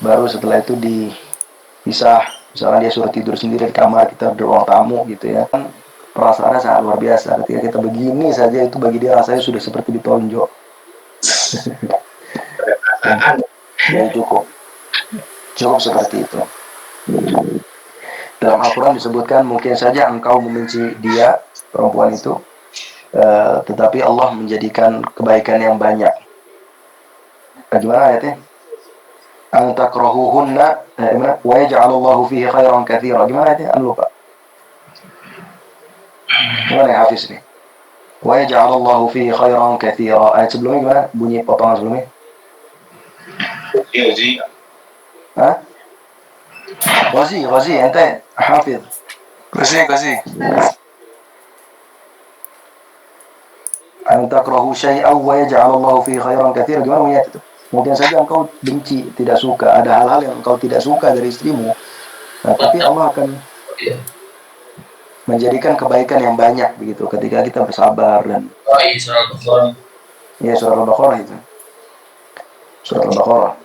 baru setelah itu dipisah. Misalnya dia suruh tidur sendiri di kamar, kita di ruang tamu gitu ya. Kan perasaannya sangat luar biasa. Ketika kita begini saja, itu bagi dia rasanya sudah seperti ditonjok. Ya cukup seperti itu. Dalam Al-Quran disebutkan mungkin saja engkau membenci dia, perempuan itu, tetapi Allah menjadikan kebaikan yang banyak. Gimana ayatnya? an takrahuhunna wa yaj'alallahu fihi khairan katsira. Gimana itu? Lupa. Gimana ya Hafiz nih? Wa yaj'alallahu fihi khairan katsira. Ayat sebelumnya gimana? Bunyi potongan sebelumnya.
Ghazi.
Hah? Ghazi, ente Hafiz.
Ghazi.
An takrahu syai'an wa yaj'alallahu fihi khairan katsira. Gimana bunyi itu? Mungkin saja engkau benci, tidak suka. Ada hal-hal yang engkau tidak suka dari istrimu. Nah, tapi Allah akan menjadikan kebaikan yang banyak begitu ketika kita bersabar dan ya surah Al-Baqarah itu. Surah Al-Baqarah.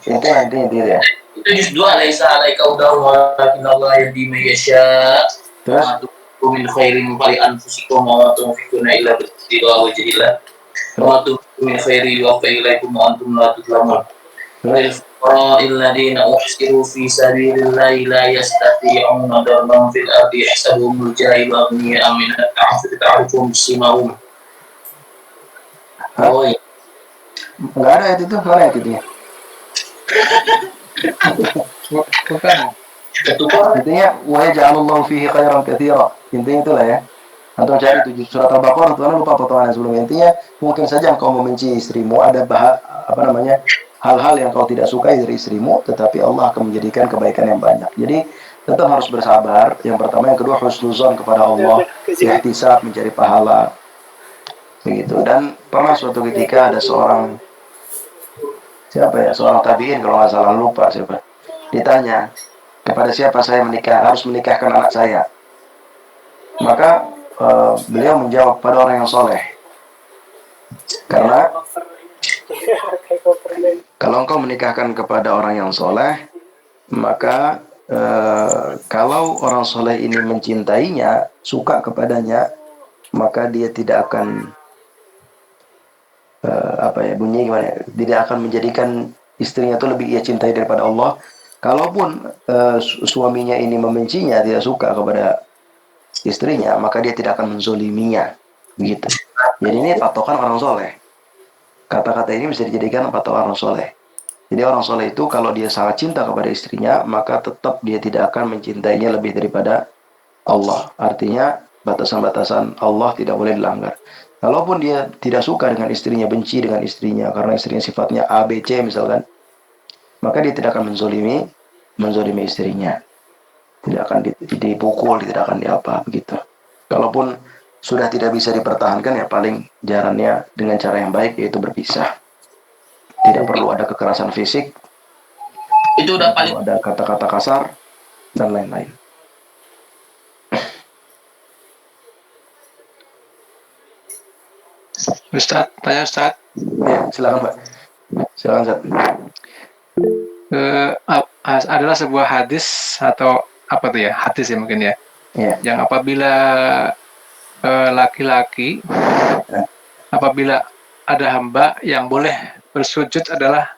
Intinya ya.
Itu juz 2 laisa alaika hudahu walakin Allah yahdi man yasha.
Terus
Min khairin fali anfusikum wa tunfiquna illa bi wajhillah. Wa tunfiquna min khairi wa ilaikum wa antum la tudlamun. Lil fuqara'il ladina uhsiru fi sabilillahi la yastati'una darban fil ardi yahsabuhumul jahilu aghniya'a min at-ta'affufi ta'rifuhum bisimahum. Oh iya.
enggak ada itu tuh, mana itu dia?
Bukan.
Intinya wa yaj'alallahu fihi khairan katsira. Intinya itulah ya. Atau cari tujuh surat Al-Baqarah, tuan lupa potongan sebelumnya. Intinya mungkin saja engkau membenci istrimu, ada hal-hal yang kau tidak sukai dari istrimu, tetapi Allah akan menjadikan kebaikan yang banyak. Jadi tetap harus bersabar. Yang pertama, yang kedua husnuzon kepada Allah, ihtisab mencari pahala. Begitu. Dan pernah suatu ketika ada seorang seorang tabi'in kalau nggak salah, lupa siapa. Ditanya, kepada siapa saya harus menikahkan anak saya? Maka beliau menjawab pada orang yang soleh. Karena kalau engkau menikahkan kepada orang yang soleh, maka kalau orang soleh ini mencintainya, suka kepadanya, maka dia tidak akan tidak akan menjadikan istrinya itu lebih ia cintai daripada Allah. Kalaupun suaminya ini membencinya, tidak suka kepada istrinya, maka dia tidak akan menzoliminya, begitu. Jadi ini patokan orang soleh. Kata-kata ini bisa dijadikan patokan orang soleh. Jadi orang soleh itu kalau dia sangat cinta kepada istrinya, maka tetap dia tidak akan mencintainya lebih daripada Allah. Artinya batasan-batasan Allah tidak boleh dilanggar. Kalaupun dia tidak suka dengan istrinya, benci dengan istrinya karena istrinya sifatnya A, B, C misalkan, maka dia tidak akan menzolimi istrinya. Tidak akan dipukul, tidak akan diapa begitu. Kalaupun sudah tidak bisa dipertahankan, ya paling jalannya dengan cara yang baik, yaitu berpisah. Tidak perlu ada kekerasan fisik.
Itu udah paling
ada kata-kata kasar dan lain-lain.
Ustaz, tanya Ustaz.
Ya, silakan Pak. Silakan Ustaz.
Adalah sebuah hadis atau apa tuh ya? Hadis ya mungkin ya.
Ya.
Yang apabila laki-laki, apabila ada hamba yang boleh bersujud adalah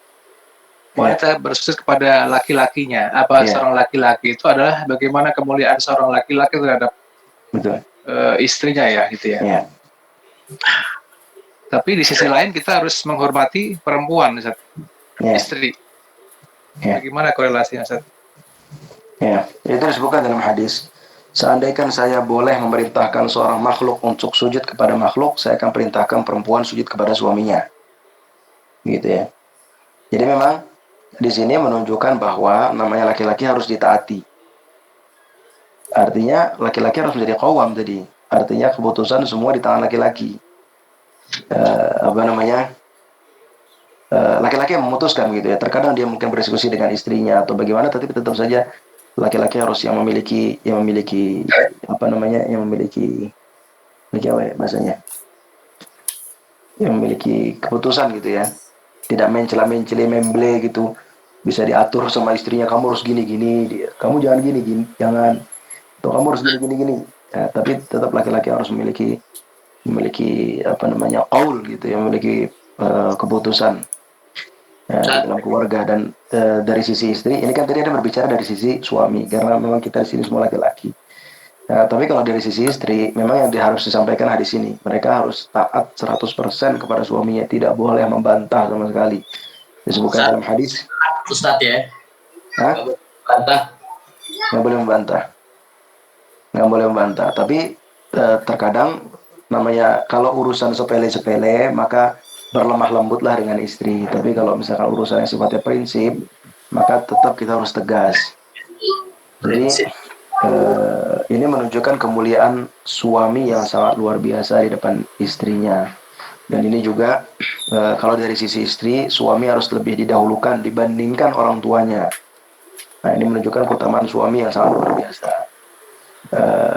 wanita bersujud kepada laki-lakinya. Apa seorang laki-laki itu adalah bagaimana kemuliaan seorang laki-laki terhadap istrinya ya gitu ya.
Ya.
Tapi di sisi lain kita harus menghormati perempuan, Ustaz. Istri.
Ya.
Bagaimana korelasinya, Ustaz?
Ya, itu disebutkan dalam hadis. Seandainya saya boleh memerintahkan seorang makhluk untuk sujud kepada makhluk, saya akan perintahkan perempuan sujud kepada suaminya. Gitu ya. Jadi memang di sini menunjukkan bahwa namanya laki-laki harus ditaati. Artinya laki-laki harus menjadi qawwam tadi. Artinya keputusan semua di tangan laki-laki. Laki-laki yang memutuskan gitu ya. Terkadang dia mungkin berdiskusi dengan istrinya atau bagaimana, tapi tetap saja laki-laki harus yang memiliki keputusan gitu ya. Tidak mencela-menceli, memble gitu. Bisa diatur sama istrinya, kamu harus gini-gini, kamu jangan gini-gini, jangan. Atau kamu harus gini-gini. Ya, tapi tetap laki-laki harus memiliki qaul gitu ya, memiliki keputusan dalam keluarga. Dan dari sisi istri, ini kan tadi ada berbicara dari sisi suami karena memang kita di sini semua laki-laki. Tapi kalau dari sisi istri, memang yang harus disampaikan hadis ini, mereka harus taat 100% kepada suaminya, tidak boleh membantah sama sekali. Disebutkan dalam hadis,
Ustaz ya.
Hah?
Bantah.
Nggak boleh membantah. Nggak boleh membantah. Tapi terkadang namanya kalau urusan sepele-sepele maka berlemah lembutlah dengan istri. Tapi kalau misalkan urusan yang sifatnya prinsip, maka tetap kita harus tegas. Jadi ini menunjukkan kemuliaan suami yang sangat luar biasa di depan istrinya. Dan ini juga kalau dari sisi istri, suami harus lebih didahulukan dibandingkan orang tuanya. Nah, ini menunjukkan keutamaan suami yang sangat luar biasa.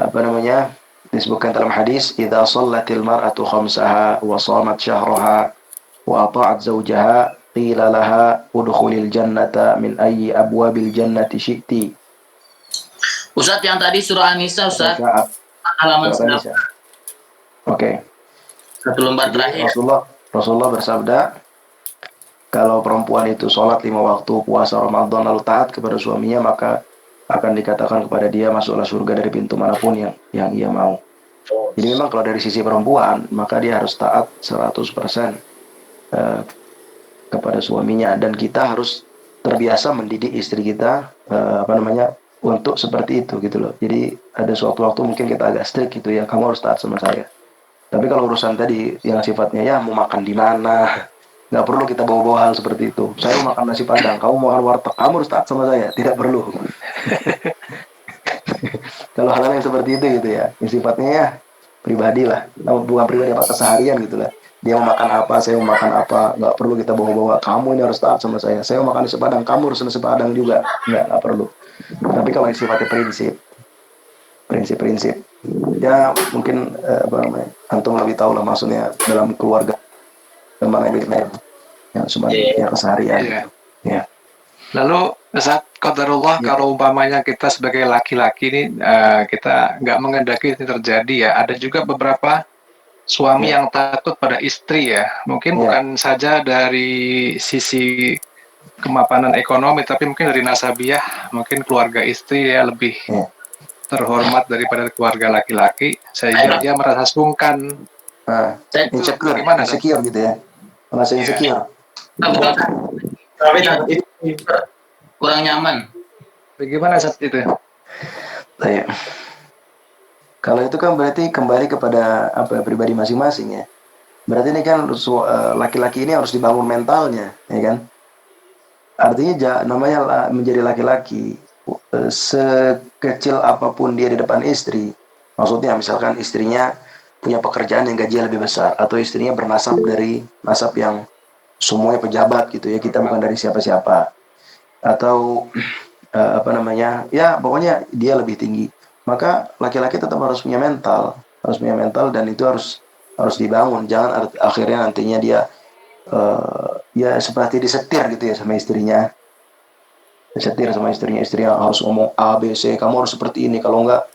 Apa namanya? Disebutkan dalam hadis, "Idza shallatil mar'atu khamsaha wa shamat syahraha wa ata'at zawjaha, qila laha udkhulil jannata min ayyi abwabil jannati syi'ti."
Ustaz yang tadi surah An-Nisa Ustaz. Halaman 9.
Oke.
Satu lembar terakhir.
Rasulullah bersabda, kalau perempuan itu sholat 5 waktu, puasa Ramadan, lalu taat kepada suaminya, maka akan dikatakan kepada dia, masuklah surga dari pintu manapun yang ia mau. Jadi memang kalau dari sisi perempuan, maka dia harus taat 100% kepada suaminya. Dan kita harus terbiasa mendidik istri kita, untuk seperti itu gitu loh. Jadi ada suatu waktu mungkin kita agak strict gitu ya, kamu harus taat sama saya. Tapi kalau urusan tadi yang sifatnya ya mau makan di mana, nggak perlu kita bawa-bawa hal seperti itu. Saya mau makan nasi padang, kamu mau makan warteg, kamu harus taat sama saya. Tidak perlu. Kalau hal-hal yang seperti itu gitu ya, yang sifatnya ya pribadi lah, bukan pribadi apa keseharian gitu lah. Dia mau makan apa, saya mau makan apa, nggak perlu kita bawa-bawa. Kamu ini harus taat sama saya. Saya mau makan nasi padang, kamu harus nasi padang juga. Nggak perlu. Tapi kalau yang sifatnya prinsip-prinsip, ya mungkin antum lebih tahu lah maksudnya dalam keluarga memang yang sebenarnya keseharian.
Iya.
Ya.
Lalu saat qadarullah kalau umpamanya kita sebagai laki-laki ini kita nggak mengendaki ini terjadi ya, ada juga beberapa suami yang takut pada istri ya, mungkin bukan saja dari sisi kemapanan ekonomi, tapi mungkin dari nasabiah, mungkin keluarga istri ya lebih terhormat daripada keluarga laki-laki, sehingga dia merasa sungkan.
Insecure gitu ya, merasa insecure.
Tapi kurang nyaman.
Bagaimana saat itu?
Baik. Kalau itu kan berarti kembali kepada pribadi masing-masing ya. Berarti ini kan laki-laki ini harus dibangun mentalnya, ya kan? Artinya namanya menjadi laki-laki, sekecil apapun dia di depan istri, maksudnya misalkan istrinya punya pekerjaan yang gajinya lebih besar, atau istrinya bernasab dari nasab yang semuanya pejabat gitu ya, kita bukan dari siapa-siapa, atau ya pokoknya dia lebih tinggi, maka laki-laki tetap harus punya mental, dan itu harus dibangun. Jangan akhirnya nantinya dia ya seperti disetir gitu ya sama istrinya, istrinya harus ngomong A, B, C, kamu harus seperti ini, kalau enggak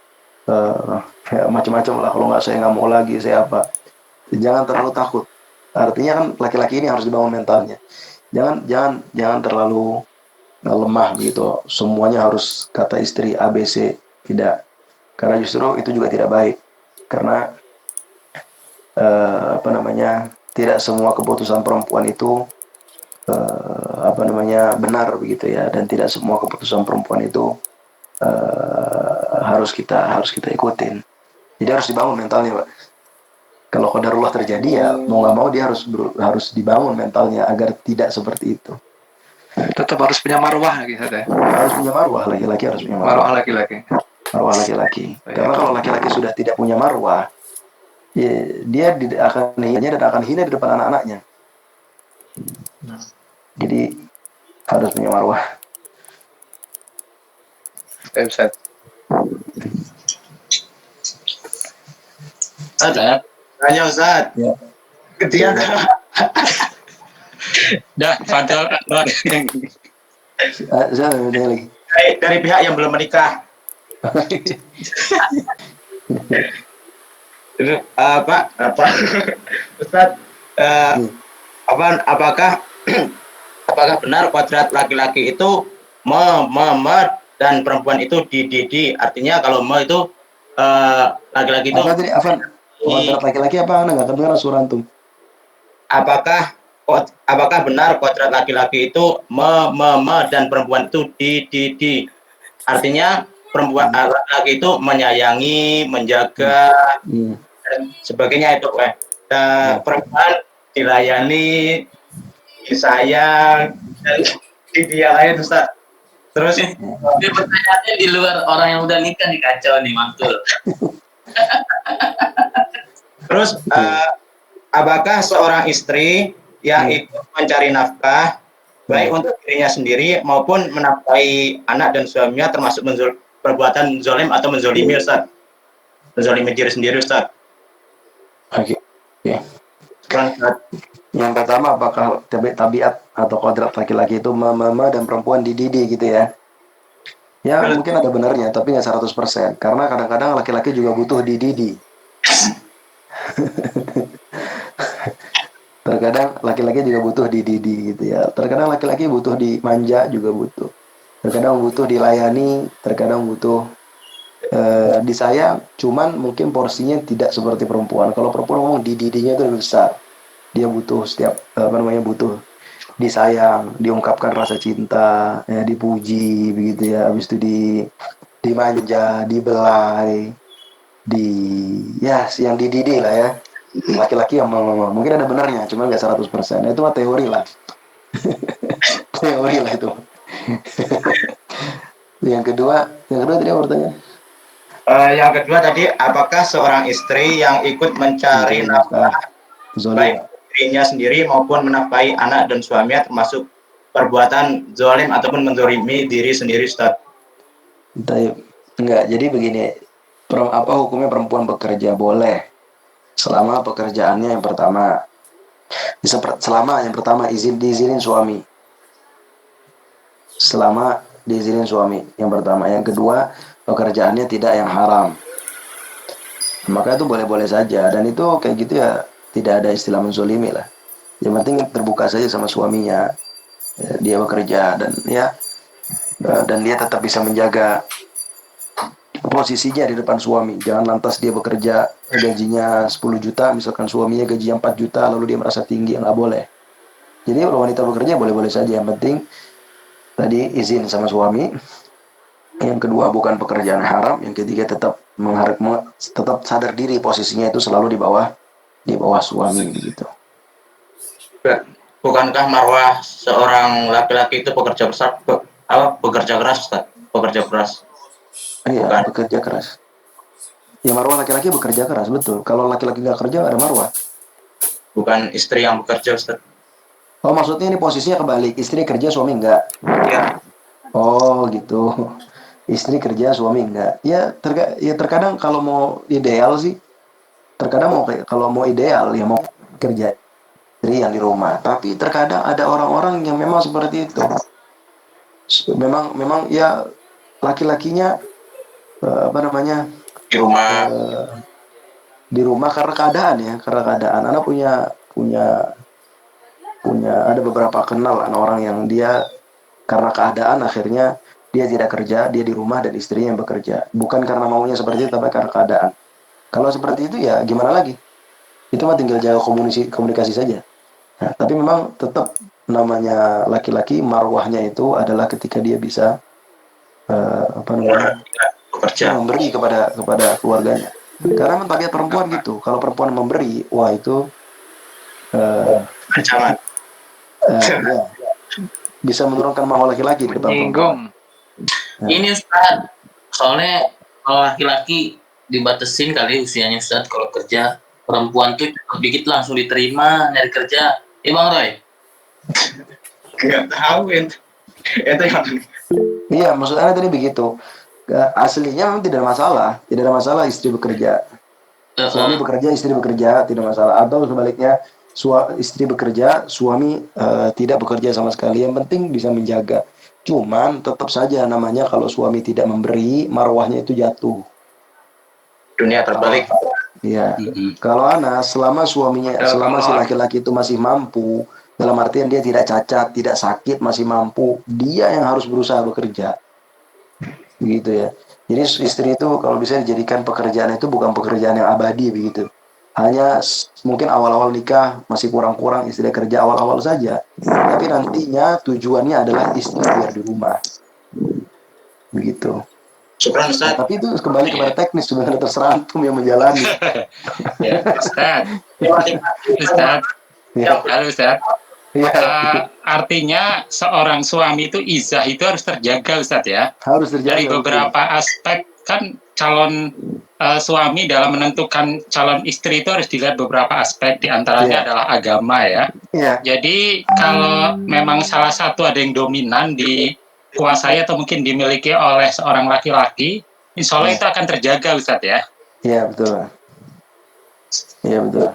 ya macam-macam lah, kalau enggak saya nggak mau lagi, saya apa. Jangan terlalu takut. Artinya kan laki-laki ini harus dibangun mentalnya. Jangan terlalu lemah begitu. Semuanya harus kata istri A, B, C. Tidak. Karena justru itu juga tidak baik. Karena tidak semua keputusan perempuan itu benar begitu ya, dan tidak semua keputusan perempuan itu harus kita ikutin. Jadi harus dibangun mentalnya, Pak. Kalau qadarullah terjadi ya mau nggak mau dia harus dibangun mentalnya agar tidak seperti itu.
Tetap harus punya marwah gitu ya.
Harus punya marwah, laki-laki harus punya marwah. Marwah laki-laki. Karena kalau laki-laki sudah tidak punya marwah, ya, dia akan hina di depan anak-anaknya. Jadi harus punya marwah.
Ustaz.
Ada. Tanya Ustaz.
Ya.
Ketika
Dah, Fadil.
Saya lagi.
dari pihak yang belum menikah. Apa Ustaz, apakah benar kodrat laki-laki itu dan perempuan itu dididi? Artinya kalau itu laki-laki itu
Apa tadi, Afan? Kodrat laki-laki apa? Nggak kedengaran suara antum.
Apakah apakah benar kodrat laki-laki itu dan perempuan itu di. Artinya perempuan laki-laki itu menyayangi, menjaga dan sebagainya itu dan perempuan dilayani, disayang dan didialain Ustaz. Terus
Ini pertanyaannya di luar orang yang udah nikah nih, kacau nih, mantul.
terus apakah seorang istri yang ikut mencari nafkah baik untuk dirinya sendiri maupun menafkahi anak dan suaminya termasuk perbuatan zolim atau menzolimi Ustaz? Menzolimi diri sendiri Ustaz.
Oke.
Sekarang Ustaz.
Yang pertama, apakah tabiat atau kodrat laki-laki itu mama dan perempuan dididi gitu ya? Ya mungkin ada benarnya, tapi nggak 100%. Karena kadang-kadang laki-laki juga butuh dididi. Terkadang laki-laki juga butuh dididi gitu ya. Terkadang laki-laki butuh dimanja juga butuh. Terkadang butuh dilayani, terkadang butuh disayang. Cuman mungkin porsinya tidak seperti perempuan. Kalau perempuan ngomong dididinya itu lebih besar. Dia butuh butuh disayang, diungkapkan rasa cinta, ya, dipuji begitu ya. Habis itu dimanja, dibelai, yang dididi lah ya. Laki-laki yang mungkin ada benarnya, cuma nggak 100%. Itu mah teori lah. Teori lah itu. Yang kedua tadi apa bertanya?
Yang kedua tadi, apakah seorang istri yang ikut mencari nafkah baik dirinya sendiri maupun menafkahi anak dan suaminya termasuk perbuatan zalim ataupun menzalimi diri sendiri Ustaz?
Enggak, jadi begini, apa hukumnya perempuan bekerja? Boleh, selama pekerjaannya yang pertama diizinin suami. Selama diizinin suami yang pertama. Yang kedua, pekerjaannya tidak yang haram. Maka itu boleh-boleh saja, dan itu kayak gitu ya, tidak ada istilah menzolimi lah. Yang penting terbuka saja sama suaminya, ya, dia bekerja dan dia tetap bisa menjaga posisinya di depan suami. Jangan lantas dia bekerja gajinya 10 juta, misalkan suaminya gajinya 4 juta, lalu dia merasa tinggi, nggak boleh. Jadi kalau wanita bekerja boleh-boleh saja, yang penting tadi izin sama suami. Yang kedua, bukan pekerjaan haram. Yang ketiga, tetap sadar diri posisinya itu selalu di bawah suami begitu.
Bukankah marwah seorang laki-laki itu bekerja keras Ustaz? Bekerja keras.
Iya,
Bukan.
bekerja keras. Ya, marwah laki-laki bekerja keras, betul. Kalau laki-laki nggak kerja, nggak ada marwah.
Bukan istri yang bekerja Ustaz.
Oh, maksudnya ini posisinya kebalik. Istri kerja, suami nggak?
Ya.
Oh, gitu. Istri kerja, suami nggak? Ya, terkadang kalau mau ideal sih, kalau mau ideal ya mau kerja istri yang di rumah. Tapi terkadang ada orang-orang yang memang seperti itu. Memang ya laki-lakinya di rumah karena keadaan. Anak punya ada beberapa kenal orang yang dia karena keadaan akhirnya dia tidak kerja, dia di rumah dan istrinya yang bekerja. Bukan karena maunya seperti itu, tapi karena keadaan. Kalau seperti itu ya gimana lagi? Itu mah tinggal jaga komunikasi saja. Nah, tapi memang tetap namanya laki-laki, marwahnya itu adalah ketika dia bisa memberi kepada keluarganya. Karena memang tabiat perempuan gitu. Kalau perempuan memberi, wah itu
Ancaman.
ya, bisa menurunkan mahal laki-laki di depan perempuan.
Ini Ustaz, soalnya kalau laki-laki dibatasin kali usianya Ustaz, kalau kerja perempuan tuh dikit langsung diterima nyari kerja. Bang Roy?
Nggak tahu itu yang
Iya, maksudnya tadi begitu. Aslinya memang tidak ada masalah istri bekerja. Suami bekerja, istri bekerja, tidak masalah. Atau sebaliknya, istri bekerja, suami tidak bekerja sama sekali. Yang penting bisa menjaga. Cuman tetap saja namanya kalau suami tidak memberi, marwahnya itu jatuh.
Dunia terbalik.
Iya. Kalau selama si laki-laki itu masih mampu, dalam artian dia tidak cacat, tidak sakit, masih mampu, dia yang harus berusaha bekerja. Begitu ya. Jadi istri itu kalau bisa dijadikan pekerjaan itu bukan pekerjaan yang abadi begitu. Hanya mungkin awal-awal nikah masih kurang-kurang istri kerja awal-awal saja. Tapi nantinya tujuannya adalah istri biar di rumah. Begitu.
Syukran Ustaz.
Tapi itu kembali kepada teknis, sebenarnya terserah antum yang menjalani.
Ya, Ustaz.
Ustaz.
Ya,
Halo Ustaz.
ya,
Artinya seorang suami itu izah itu harus terjaga Ustaz ya.
harus terjaga.
Dari beberapa aspek kan calon suami dalam menentukan calon istri itu harus dilihat beberapa aspek, diantaranya
Iya.
adalah agama ya.
Iya,
Jadi kalau memang salah satu ada yang dominan dikuasai atau mungkin dimiliki oleh seorang laki-laki, insya Allah itu akan terjaga Ustadz ya.
iya betul. Iya betul.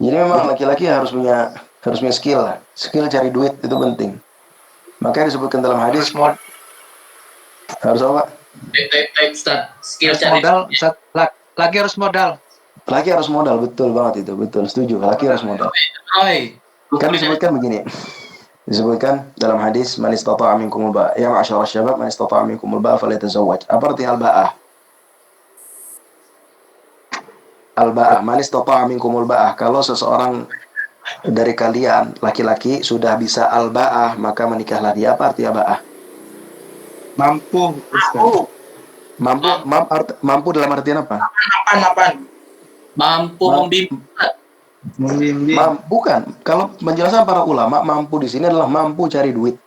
Jadi memang laki-laki harus punya skill lah. Skill cari duit itu penting. Makanya disebutkan dalam hadis harus apa?
Baik, Ustaz. Skill
Harus
cari
modal, Ustaz. Laki harus modal.
Laki harus modal, betul banget itu, betul, setuju. Laki harus modal.
Roy.
Kan disebutkan begini. Disebutkan dalam hadis man istata'a minkumul ba'a, ya ma'syarasy syabab man istata'a minkumul ba'a falyatazawwaj. Apa arti al-ba'ah? Al-ba'ah, man istata'a minkumul ba'ah. Kalau seseorang dari kalian laki-laki sudah bisa al-ba'ah, maka menikahlah dia. Apa arti al-ba'ah?
Mampu Ustaz.
Mampu dalam artian apa?
Mapan.
Mampu membimbing.
Membimbing.
Bukan. Kalau penjelasan para ulama, mampu di sini adalah mampu cari duit.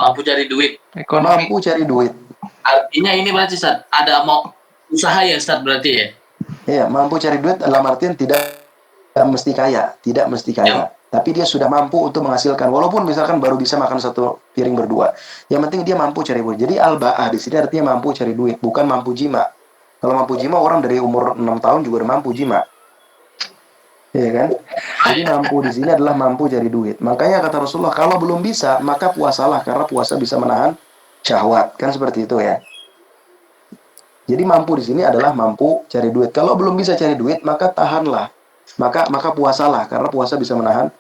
Mampu cari duit.
Ekonomi.
Mampu cari duit.
Artinya ini berarti Ustaz, ada mau usaha ya Ustaz berarti ya?
Iya, mampu cari duit dalam artian tidak mesti kaya, tidak mesti kaya. Tapi dia sudah mampu untuk menghasilkan, walaupun misalkan baru bisa makan satu piring berdua. Yang penting dia mampu cari duit. Jadi al-ba'ah di sini artinya mampu cari duit, bukan mampu jima. Kalau mampu jima orang dari umur 6 tahun juga udah mampu jima. Iya kan? Jadi mampu di sini adalah mampu cari duit. Makanya kata Rasulullah, kalau belum bisa, maka puasalah karena puasa bisa menahan syahwat. Kan seperti itu ya. Jadi mampu di sini adalah mampu cari duit. Kalau belum bisa cari duit, maka tahanlah. Maka puasalah karena puasa bisa menahan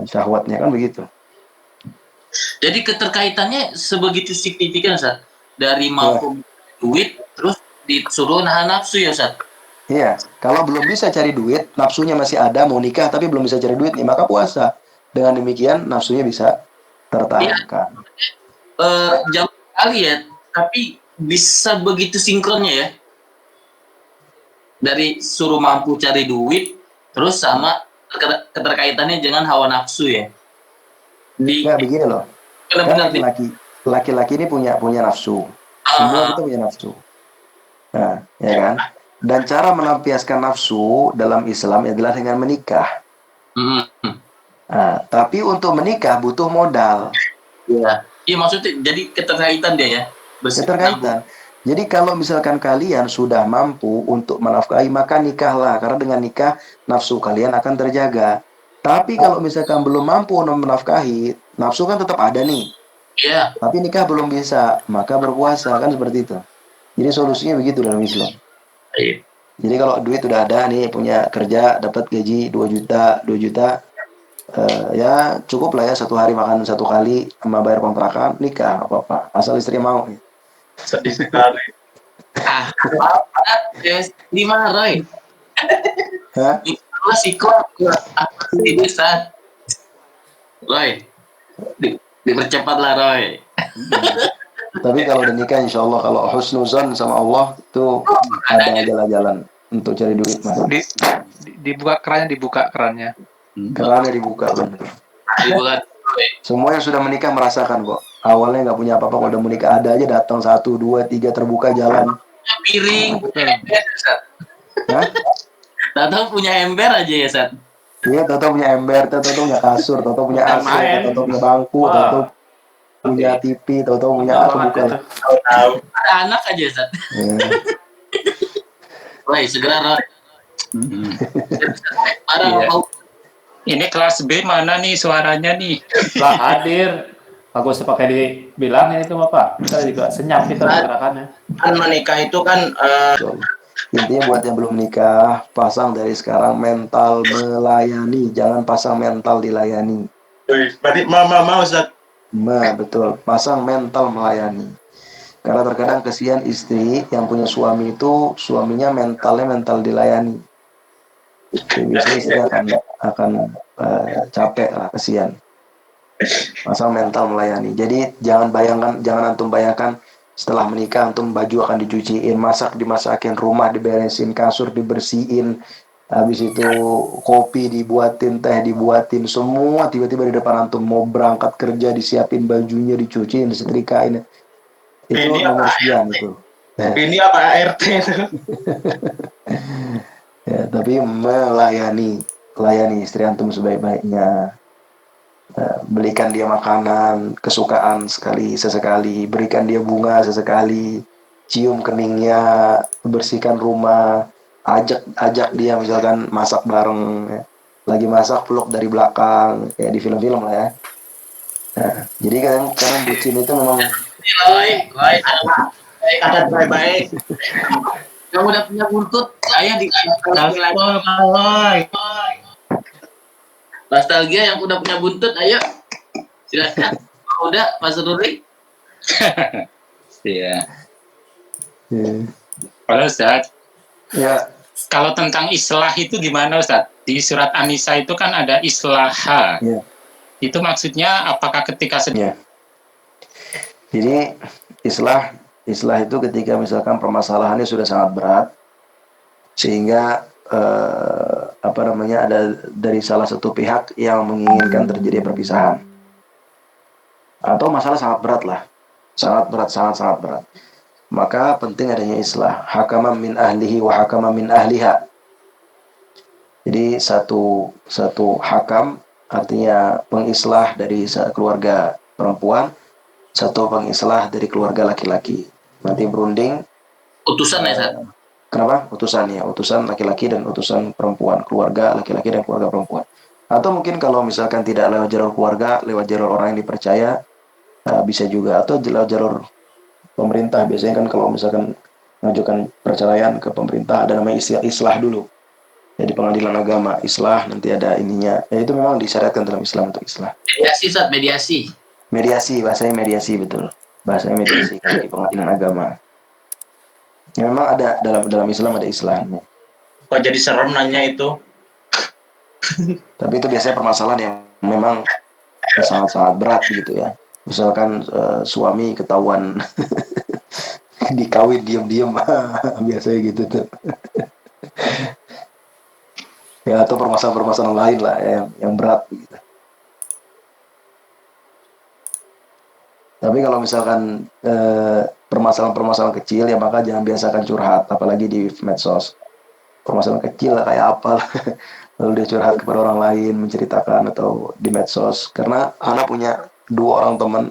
syahwatnya, kan begitu.
Jadi keterkaitannya sebegitu signifikan Ustaz. Dari mampu duit terus disuruh nahan nafsu ya Ustaz.
Iya, kalau belum bisa cari duit, nafsunya masih ada, mau nikah tapi belum bisa cari duit nih, maka puasa. Dengan demikian nafsunya bisa tertahankan.
Jauh sekali ya, tapi bisa begitu sinkronnya ya. Dari suruh mampu cari duit, terus sama keterkaitannya dengan hawa nafsu ya.
Nah, begini loh. Kan
Benar-benar
laki-laki ini punya nafsu. Semua kita punya nafsu. Nah, ya kan? Dan cara melampiaskan nafsu dalam Islam adalah dengan menikah. Nah, tapi untuk menikah butuh modal.
Iya. Iya maksudnya jadi keterkaitan dia ya.
Keterkaitan. Jadi kalau misalkan kalian sudah mampu untuk menafkahi, maka nikahlah. Karena dengan nikah, nafsu kalian akan terjaga. Tapi kalau misalkan belum mampu menafkahi, nafsu kan tetap ada nih.
Iya.
Tapi nikah belum bisa, maka berpuasa. Kan seperti itu. Jadi solusinya begitu dalam Islam.
Iya.
Jadi kalau duit udah ada nih, punya kerja, dapat gaji 2 juta, ya cukup lah ya 1 hari makan 1 kali, sama bayar kontrakan, nikah, apa-apa. Asal istri mau.
Sedih sekali.
Di mana Roy?
Hah?
Itu sih kok apa sih Ustaz? Roy. Dipercepatlah Roy.
Tapi kalau udah nikah, insya Allah kalau husnuzan sama Allah itu ada jalan-jalan untuk cari duit mas.
Dibuka kerannya.
Kerannya dibuka bener.
Dibuka.
Semua yang sudah menikah merasakan kok. Awalnya nggak punya apa-apa, kalau udah menikah ada aja datang 1, 2, 3 terbuka jalan.
Piring.
Hah?
Tahu punya ember aja ya Sat.
Iya, tahu punya ember, tahu punya kasur, tahu punya AC, tahu punya bangku, tahu punya TV, tahu punya apa bukan.
Tahu.
Ada anak aja Sat. Roy, segera Roy.
Iya. Ini kelas B mana nih suaranya nih?
Lah hadir. Bagus pakai dibilang itu Bapak. Kita juga senyap kita gerakannya.
Kan menikah itu kan
Intinya buat yang belum nikah, pasang dari sekarang mental melayani, jangan pasang mental dilayani.
berarti mau Ustaz.
Betul, pasang mental melayani. Karena terkadang kesian istri yang punya suami itu, suaminya mentalnya mental dilayani. Ya, biasanya istri akan capek lah, kesian. Masa mental melayani. Jadi jangan antum bayangkan setelah menikah antum baju akan dicuciin, dimasakin, rumah diberesin, kasur dibersihin, habis itu kopi dibuatin, teh dibuatin, semua tiba-tiba di depan antum. Mau berangkat kerja disiapin bajunya, dicuciin, disetrikain. Itu
Ini
nomor
apa
sekian
ART?
itu.
Ini apa ART itu?
Ya, tapi layani istri antum sebaik-baiknya. Belikan dia makanan kesukaan sesekali, berikan dia bunga sesekali, cium keningnya, bersihkan rumah, ajak dia misalkan masak bareng, ya. Lagi masak peluk dari belakang, kayak di film-film lah ya. Nah, jadi kadang bucin itu memang
Woi,
Kata baik-baik.
kamu udah punya buntut, saya di nostalgia yang udah punya buntut, ayo silakan. Udah, Mas Ruri.
Iya.
ya,
Kalau Ustaz,
ya,
kalau tentang islah itu gimana Ustaz? Di surat An-Nisa itu kan ada islaha.
ya.
Itu maksudnya apakah ketika
Ya. Jadi islah itu ketika misalkan permasalahannya sudah sangat berat sehingga ada dari salah satu pihak yang menginginkan terjadi perpisahan atau masalah sangat berat lah, sangat berat, sangat berat, maka penting adanya islah, hakama min ahlihi wa hakama min ahliha. Jadi satu hakam artinya pengislah dari keluarga perempuan, satu pengislah dari keluarga laki-laki. Nanti berunding.
Utusan ya, Sat?
Kenapa? Utusan laki-laki dan utusan perempuan, keluarga laki-laki dan keluarga perempuan. Atau mungkin kalau misalkan tidak lewat jalur keluarga, lewat jalur orang yang dipercaya, bisa juga. Atau lewat jalur pemerintah. Biasanya kan kalau misalkan mengajukan perceraian ke pemerintah, ada namanya islah dulu. Jadi pengadilan agama, islah, nanti ada ininya. Ya itu memang disyariatkan dalam Islam untuk islah.
Mediasi, Sat, mediasi.
Mediasi, bahasanya mediasi, betul. Bahasanya mediasi kalau di pengadilan agama. Ya, memang ada dalam Islam ada islahnya.
Kok jadi serem nanya itu?
Tapi itu biasanya permasalahan yang memang sangat-sangat berat gitu ya. Misalkan suami ketahuan dikawin diam-diam, biasanya gitu tuh. Ya, atau permasalahan-permasalahan lain lah yang berat gitu. Tapi kalau misalkan permasalahan-permasalahan kecil ya maka jangan biasakan curhat, apalagi di medsos. Permasalahan kecil kayak apa, lalu dia curhat kepada orang lain, menceritakan atau di medsos. Karena anak punya 2 orang teman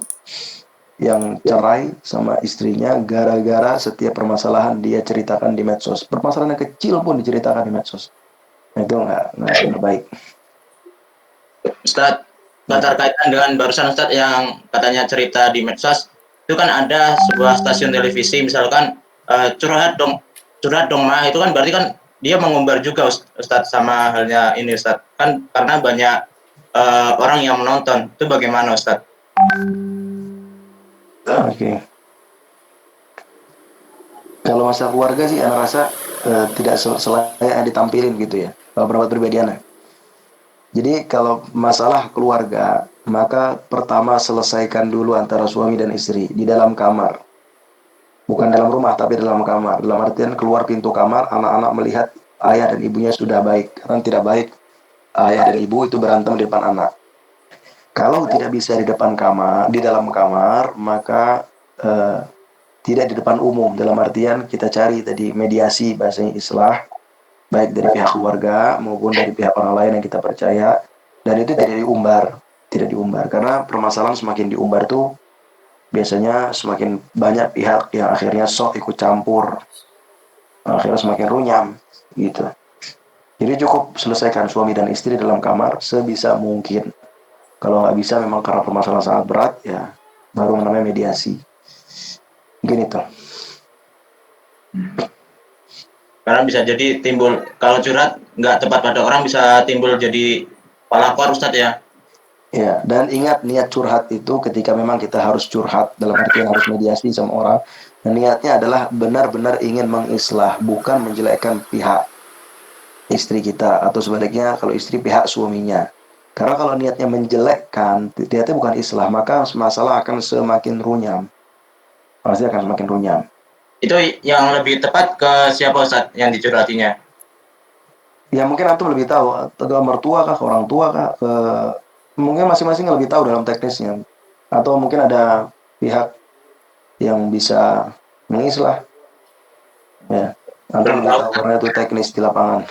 yang cerai sama istrinya gara-gara setiap permasalahan dia ceritakan di medsos. Permasalahan yang kecil pun diceritakan di medsos. Nah, itu nggak baik.
Ustadz, terkaitan dengan barusan Ustadz yang katanya cerita di medsos, itu kan ada sebuah stasiun televisi misalkan curhat dong mah, itu kan berarti kan dia mengumbar juga Ustadz, sama halnya ini Ustadz, kan karena banyak orang yang menonton, itu bagaimana Ustadz?
Oke. Kalau masalah keluarga sih anak rasa tidak selayak ditampilin gitu ya, kalau pendapat pribadi anak. Jadi kalau masalah keluarga, maka pertama selesaikan dulu antara suami dan istri di dalam kamar. Bukan dalam rumah, tapi dalam kamar. Dalam artian keluar pintu kamar, anak-anak melihat ayah dan ibunya sudah baik. Karena tidak baik ayah dan ibu itu berantem di depan anak. Kalau tidak bisa di depan kamar, di dalam kamar, maka tidak di depan umum. Dalam artian kita cari tadi mediasi, bahasanya islah, baik dari pihak keluarga maupun dari pihak orang lain yang kita percaya, dan itu tidak diumbar karena permasalahan semakin diumbar tuh biasanya semakin banyak pihak yang akhirnya sok ikut campur, akhirnya semakin runyam gitu. Jadi cukup selesaikan suami dan istri dalam kamar sebisa mungkin. Kalau nggak bisa memang karena permasalahan sangat berat, ya baru namanya mediasi. Mungkin itu.
Karena bisa jadi timbul, kalau curhat nggak tepat pada orang, bisa timbul jadi pelakor Ustadz ya.
Ya, dan ingat niat curhat itu ketika memang kita harus curhat, dalam artian harus mediasi sama orang, dan niatnya adalah benar-benar ingin mengislah, bukan menjelekkan pihak. istri kita, atau sebaliknya kalau istri pihak suaminya. Karena kalau niatnya menjelekkan, niatnya bukan islah, maka masalah akan semakin runyam. Pasti akan semakin runyam.
Itu yang lebih tepat ke siapa Ustaz yang dicurhatinya?
Ya mungkin antum lebih tahu, ke mertua kah, ke orang tua kah, ke mungkin masing-masing lebih tahu dalam teknisnya. Atau mungkin ada pihak yang bisa mengislah. Ya, antum lebih tahu karena itu teknis di lapangan.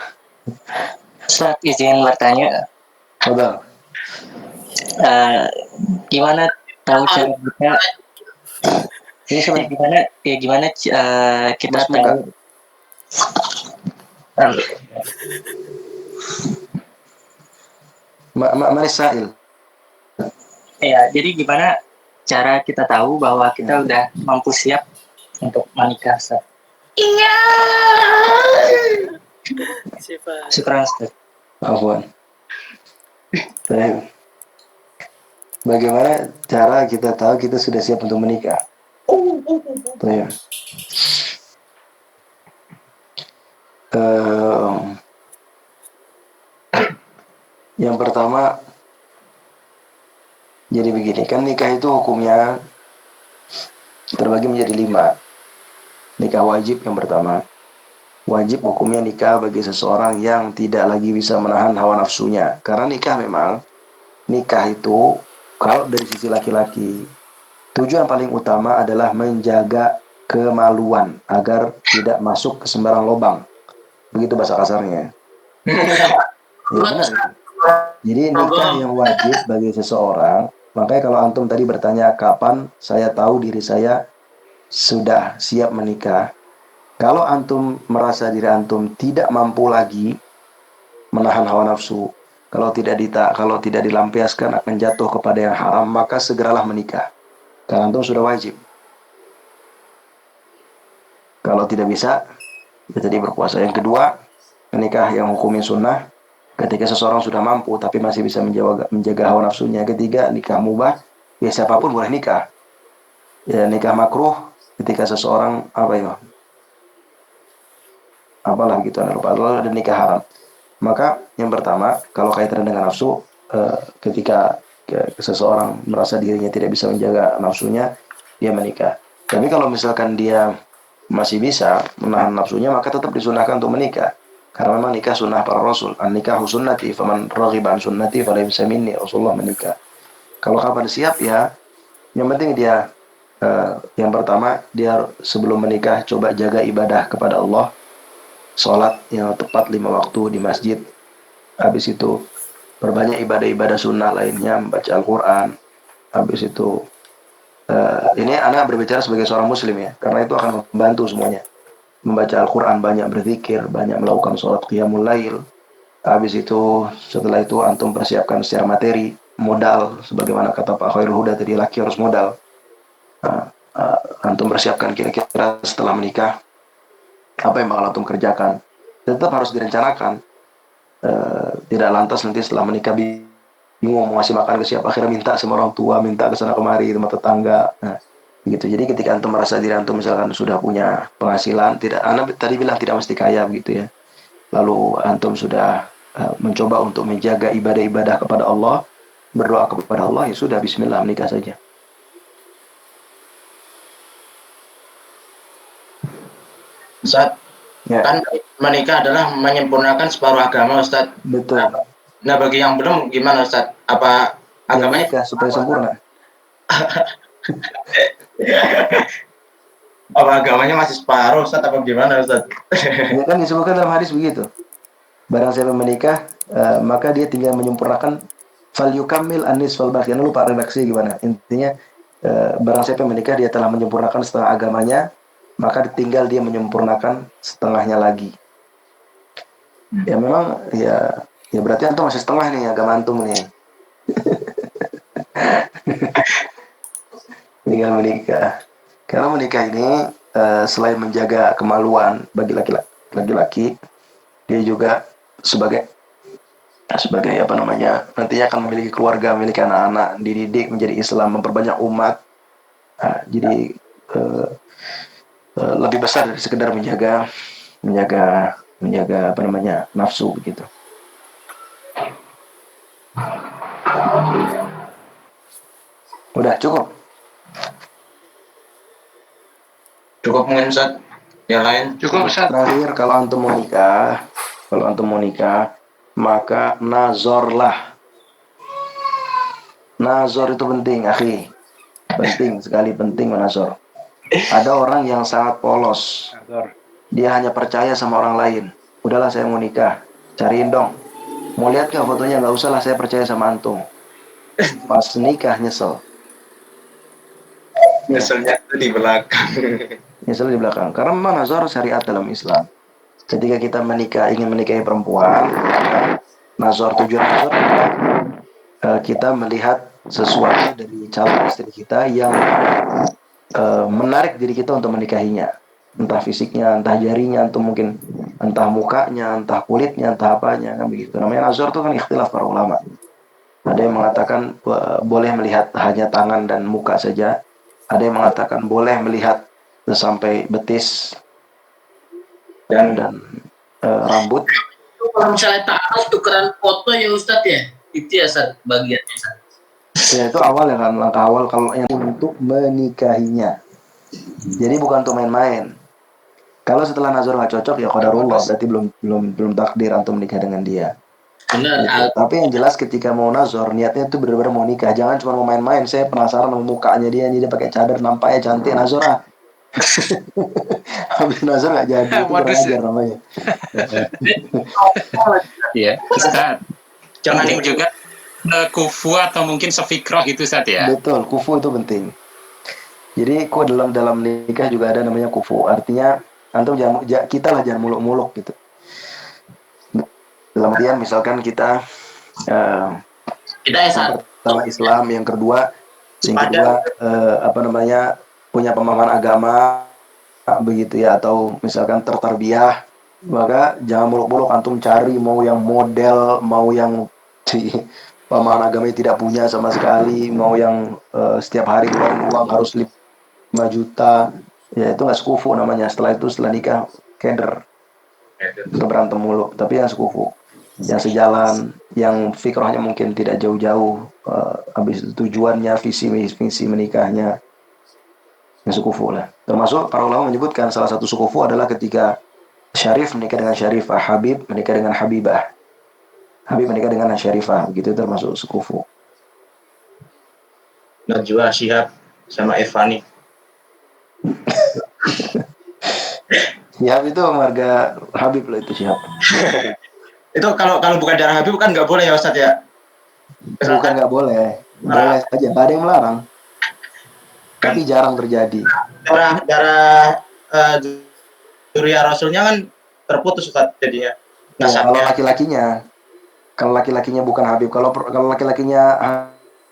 Ustaz, izin bertanya,
Betul.
gimana tahu cara kita ini sebenarnya gimana kita
Mas Mega.
tahu
Marisail.
ya jadi gimana cara kita tahu bahwa kita udah mampu siap untuk menikah, Ustaz?
Sifat.
Syukran, Ustaz.
Afwan. Baik. Bagaimana cara kita tahu kita sudah siap untuk menikah? Baik. Yang pertama, jadi begini, kan nikah itu hukumnya terbagi menjadi 5. Nikah wajib yang pertama. Wajib hukumnya nikah bagi seseorang yang tidak lagi bisa menahan hawa nafsunya. Karena nikah memang, nikah itu kalau dari sisi laki-laki, tujuan paling utama adalah menjaga kemaluan agar tidak masuk ke sembarang lubang. Begitu bahasa kasarnya. Ya, benar itu. Jadi nikah yang wajib bagi seseorang, makanya kalau antum tadi bertanya kapan saya tahu diri saya sudah siap menikah, kalau antum merasa diri antum tidak mampu lagi menahan hawa nafsu, kalau tidak dilampiaskan akan jatuh kepada yang haram, maka segeralah menikah. Karena antum sudah wajib. Kalau tidak bisa, ya jadi berpuasa. Yang kedua, menikah yang hukumnya sunnah, ketika seseorang sudah mampu tapi masih bisa menjaga hawa nafsunya. Ketiga, nikah mubah, ya siapapun boleh nikah. Ya nikah makruh ketika seseorang apalah gitu, ada nikah haram. Maka yang pertama, kalau kaitan dengan nafsu, ketika seseorang merasa dirinya tidak bisa menjaga nafsunya, dia menikah. Tapi kalau misalkan dia masih bisa menahan nafsunya, maka tetap disunahkan untuk menikah. Karena memang nikah sunnah para rasul. An-nikahu sunnati, faman raghiba an sunnati falaysa minni. Rasulullah menikah. Kalau kapan siap ya, yang penting dia yang pertama, dia sebelum menikah coba jaga ibadah kepada Allah. Sholat yang tepat 5 waktu di masjid. Habis itu perbanyak ibadah-ibadah sunnah lainnya, membaca Al-Quran. Habis itu ini anak berbicara sebagai seorang muslim ya, karena itu akan membantu semuanya. Membaca Al-Quran, banyak berzikir, banyak melakukan sholat qiyamul lail. Habis itu setelah itu antum persiapkan secara materi, modal, sebagaimana kata Pak Khairul Huda tadi, laki harus modal. Antum persiapkan kira-kira setelah menikah apa yang bakal antum kerjakan. Tetap harus direncanakan. Tidak lantas nanti setelah menikah bingung mau ngasih makan ke siapa, akhirnya minta sama orang tua, minta ke sana kemari sama tetangga. Nah, begitu. Jadi ketika antum merasa diri antum misalkan sudah punya penghasilan, Anda tadi bilang tidak mesti kaya begitu ya. Lalu antum sudah mencoba untuk menjaga ibadah-ibadah kepada Allah, berdoa kepada Allah, ya sudah, bismillah, menikah saja.
Ustaz,
Ya.
kan menikah adalah menyempurnakan separuh agama, Ustaz.
Betul.
Nah, bagi yang belum gimana, Ustaz? Apa agamanya
menikah supaya sempurna?
Apa agamanya masih separuh, Ustaz? Apa gimana, Ustaz?
Ya kan disebutkan dalam hadis begitu. Barang siapa menikah, maka dia tinggal menyempurnakan fal yukammil anis fal baqi. Jangan lupa redaksi gimana. Intinya barang siapa menikah dia telah menyempurnakan setengah agamanya, maka tinggal dia menyempurnakan setengahnya lagi. Ya memang ya berarti antum masih setengah nih agama antum nih. Tinggal menikah. Karena menikah ini selain menjaga kemaluan bagi laki-laki, dia juga sebagai apa namanya, nantinya akan memiliki keluarga, memiliki anak-anak, dididik menjadi Islam, memperbanyak umat. Jadi lebih besar dari sekedar menjaga menjaga apa namanya nafsu begitu. Udah cukup.
Cukup mungkin Ustaz. Yang lain?
Cukup Ustaz.
Terakhir, kalau antum mau nikah, maka nazorlah. Nazor itu penting, akhi. Penting sekali, penting menazor. Ada orang yang sangat polos. Dia hanya percaya sama orang lain. Udahlah saya mau nikah, cariin dong. Mau lihat nggak fotonya? Nggak usah lah, saya percaya sama antum. Pas nikah nyesel.
Nyeselnya itu di belakang.
Nyesel di belakang. Karena memang nazar syariat dalam Islam. Ketika kita ingin menikahi perempuan, nazar, tujuan nazar adalah kita melihat sesuatu dari calon istri kita yang menarik diri kita untuk menikahinya. Entah fisiknya, entah jarinya, entah mukanya, entah kulitnya, entah apanya, kan begitu. Namanya nazar itu kan ikhtilaf para ulama. Ada yang mengatakan boleh melihat hanya tangan dan muka saja. Ada yang mengatakan boleh melihat sampai betis dan rambut.
Kalau misalnya tangan tukeran foto ya Ustadz ya, itu ya Ustadz bagiannya Ustadz.
Ya itu awal ya kan, langkah awal kalau yang untuk menikahinya. Jadi bukan untuk main-main. Kalau setelah nazar nggak cocok ya qadarullah, berarti belum takdir antum menikah dengan dia.
Benar.
Gitu. Tapi yang jelas ketika mau nazar niatnya itu benar-benar mau nikah, jangan cuma mau main-main. Saya penasaran sama mukanya dia pakai cadar nampaknya cantik, nazar ah. Habis nazar nggak jadi, itu kurang ajar namanya.
Iya, Ustaz. Jangan juga kufu atau mungkin sefikroh itu Ustaz ya.
Betul, kufu itu penting. Jadi dalam nikah juga ada namanya kufu. Artinya antum jangan muluk-muluk gitu. Dalam artian misalkan kita pertama Islam, yang kedua punya pemahaman agama begitu ya, atau misalkan tertarbiyah, maka jangan muluk-muluk antum cari mau yang model, mau yang pemahaman agamanya tidak punya sama sekali, mau yang setiap hari keluar uang harus 5 juta, ya itu nggak sekufu namanya. Setelah nikah keder, itu berantem mulu. Tapi yang sekufu, yang sejalan, yang fikrohnya mungkin tidak jauh-jauh, habis tujuannya, visi menikahnya, yang sekufu lah. Termasuk para ulama menyebutkan salah satu sekufu adalah ketika Syarif menikah dengan Syarifah, Habib menikah dengan Habibah, Habib menikah dengan Syarifah, begitu termasuk sekufu.
Najwa Shihab sama Evani.
Syihab itu marga Habib loh, itu Syihab.
Itu kalau bukan darah Habib kan nggak boleh ya Ustadz ya?
Bukan nggak boleh, boleh aja, nggak ada yang melarang. Tapi jarang terjadi.
Darah Zuriya Rasulnya kan terputus Ustadz jadinya.
Nah, kalau laki-lakinya bukan Habib, kalau laki-lakinya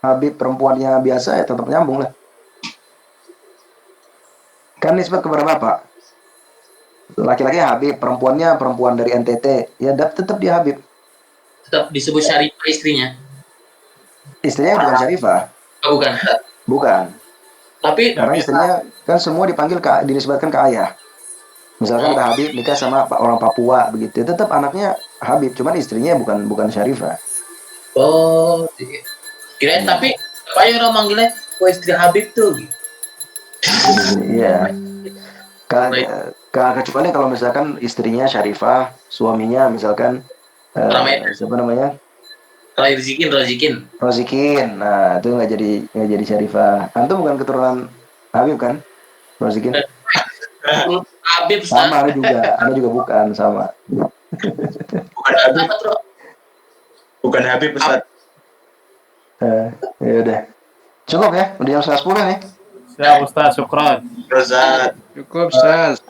Habib, perempuannya biasa ya tetap nyambung lah. Kan nisbat kepada bapak. Laki-laki Habib, perempuan dari NTT, ya tetap dia Habib.
Tetap disebut Syarifah istrinya.
Istrinya bukan Syarifah.
Oh, bukan.
Bukan.
Tapi
Karena istrinya kan semua dinisbatkan ke ayah. Misalkan ada Habib nikah sama orang Papua begitu, tetap anaknya Habib, cuman istrinya bukan Syarifah.
Oh, kirain tapi apa yang orang manggilnya istri Habib tuh?
Iya. Kecuali kalau misalkan istrinya Syarifah, suaminya misalkan siapa namanya? Rozikin. Nah, itu nggak jadi Syarifah. Antum bukan keturunan Habib kan? Rozikin.
Habib
sama, ada juga bukan sama.
Bukan Habib Ustaz.
Ya udah. Cukup ya, udah jam 10 nih.
Siap Ustaz, syukran.
Ustaz.
Cukup Ustaz.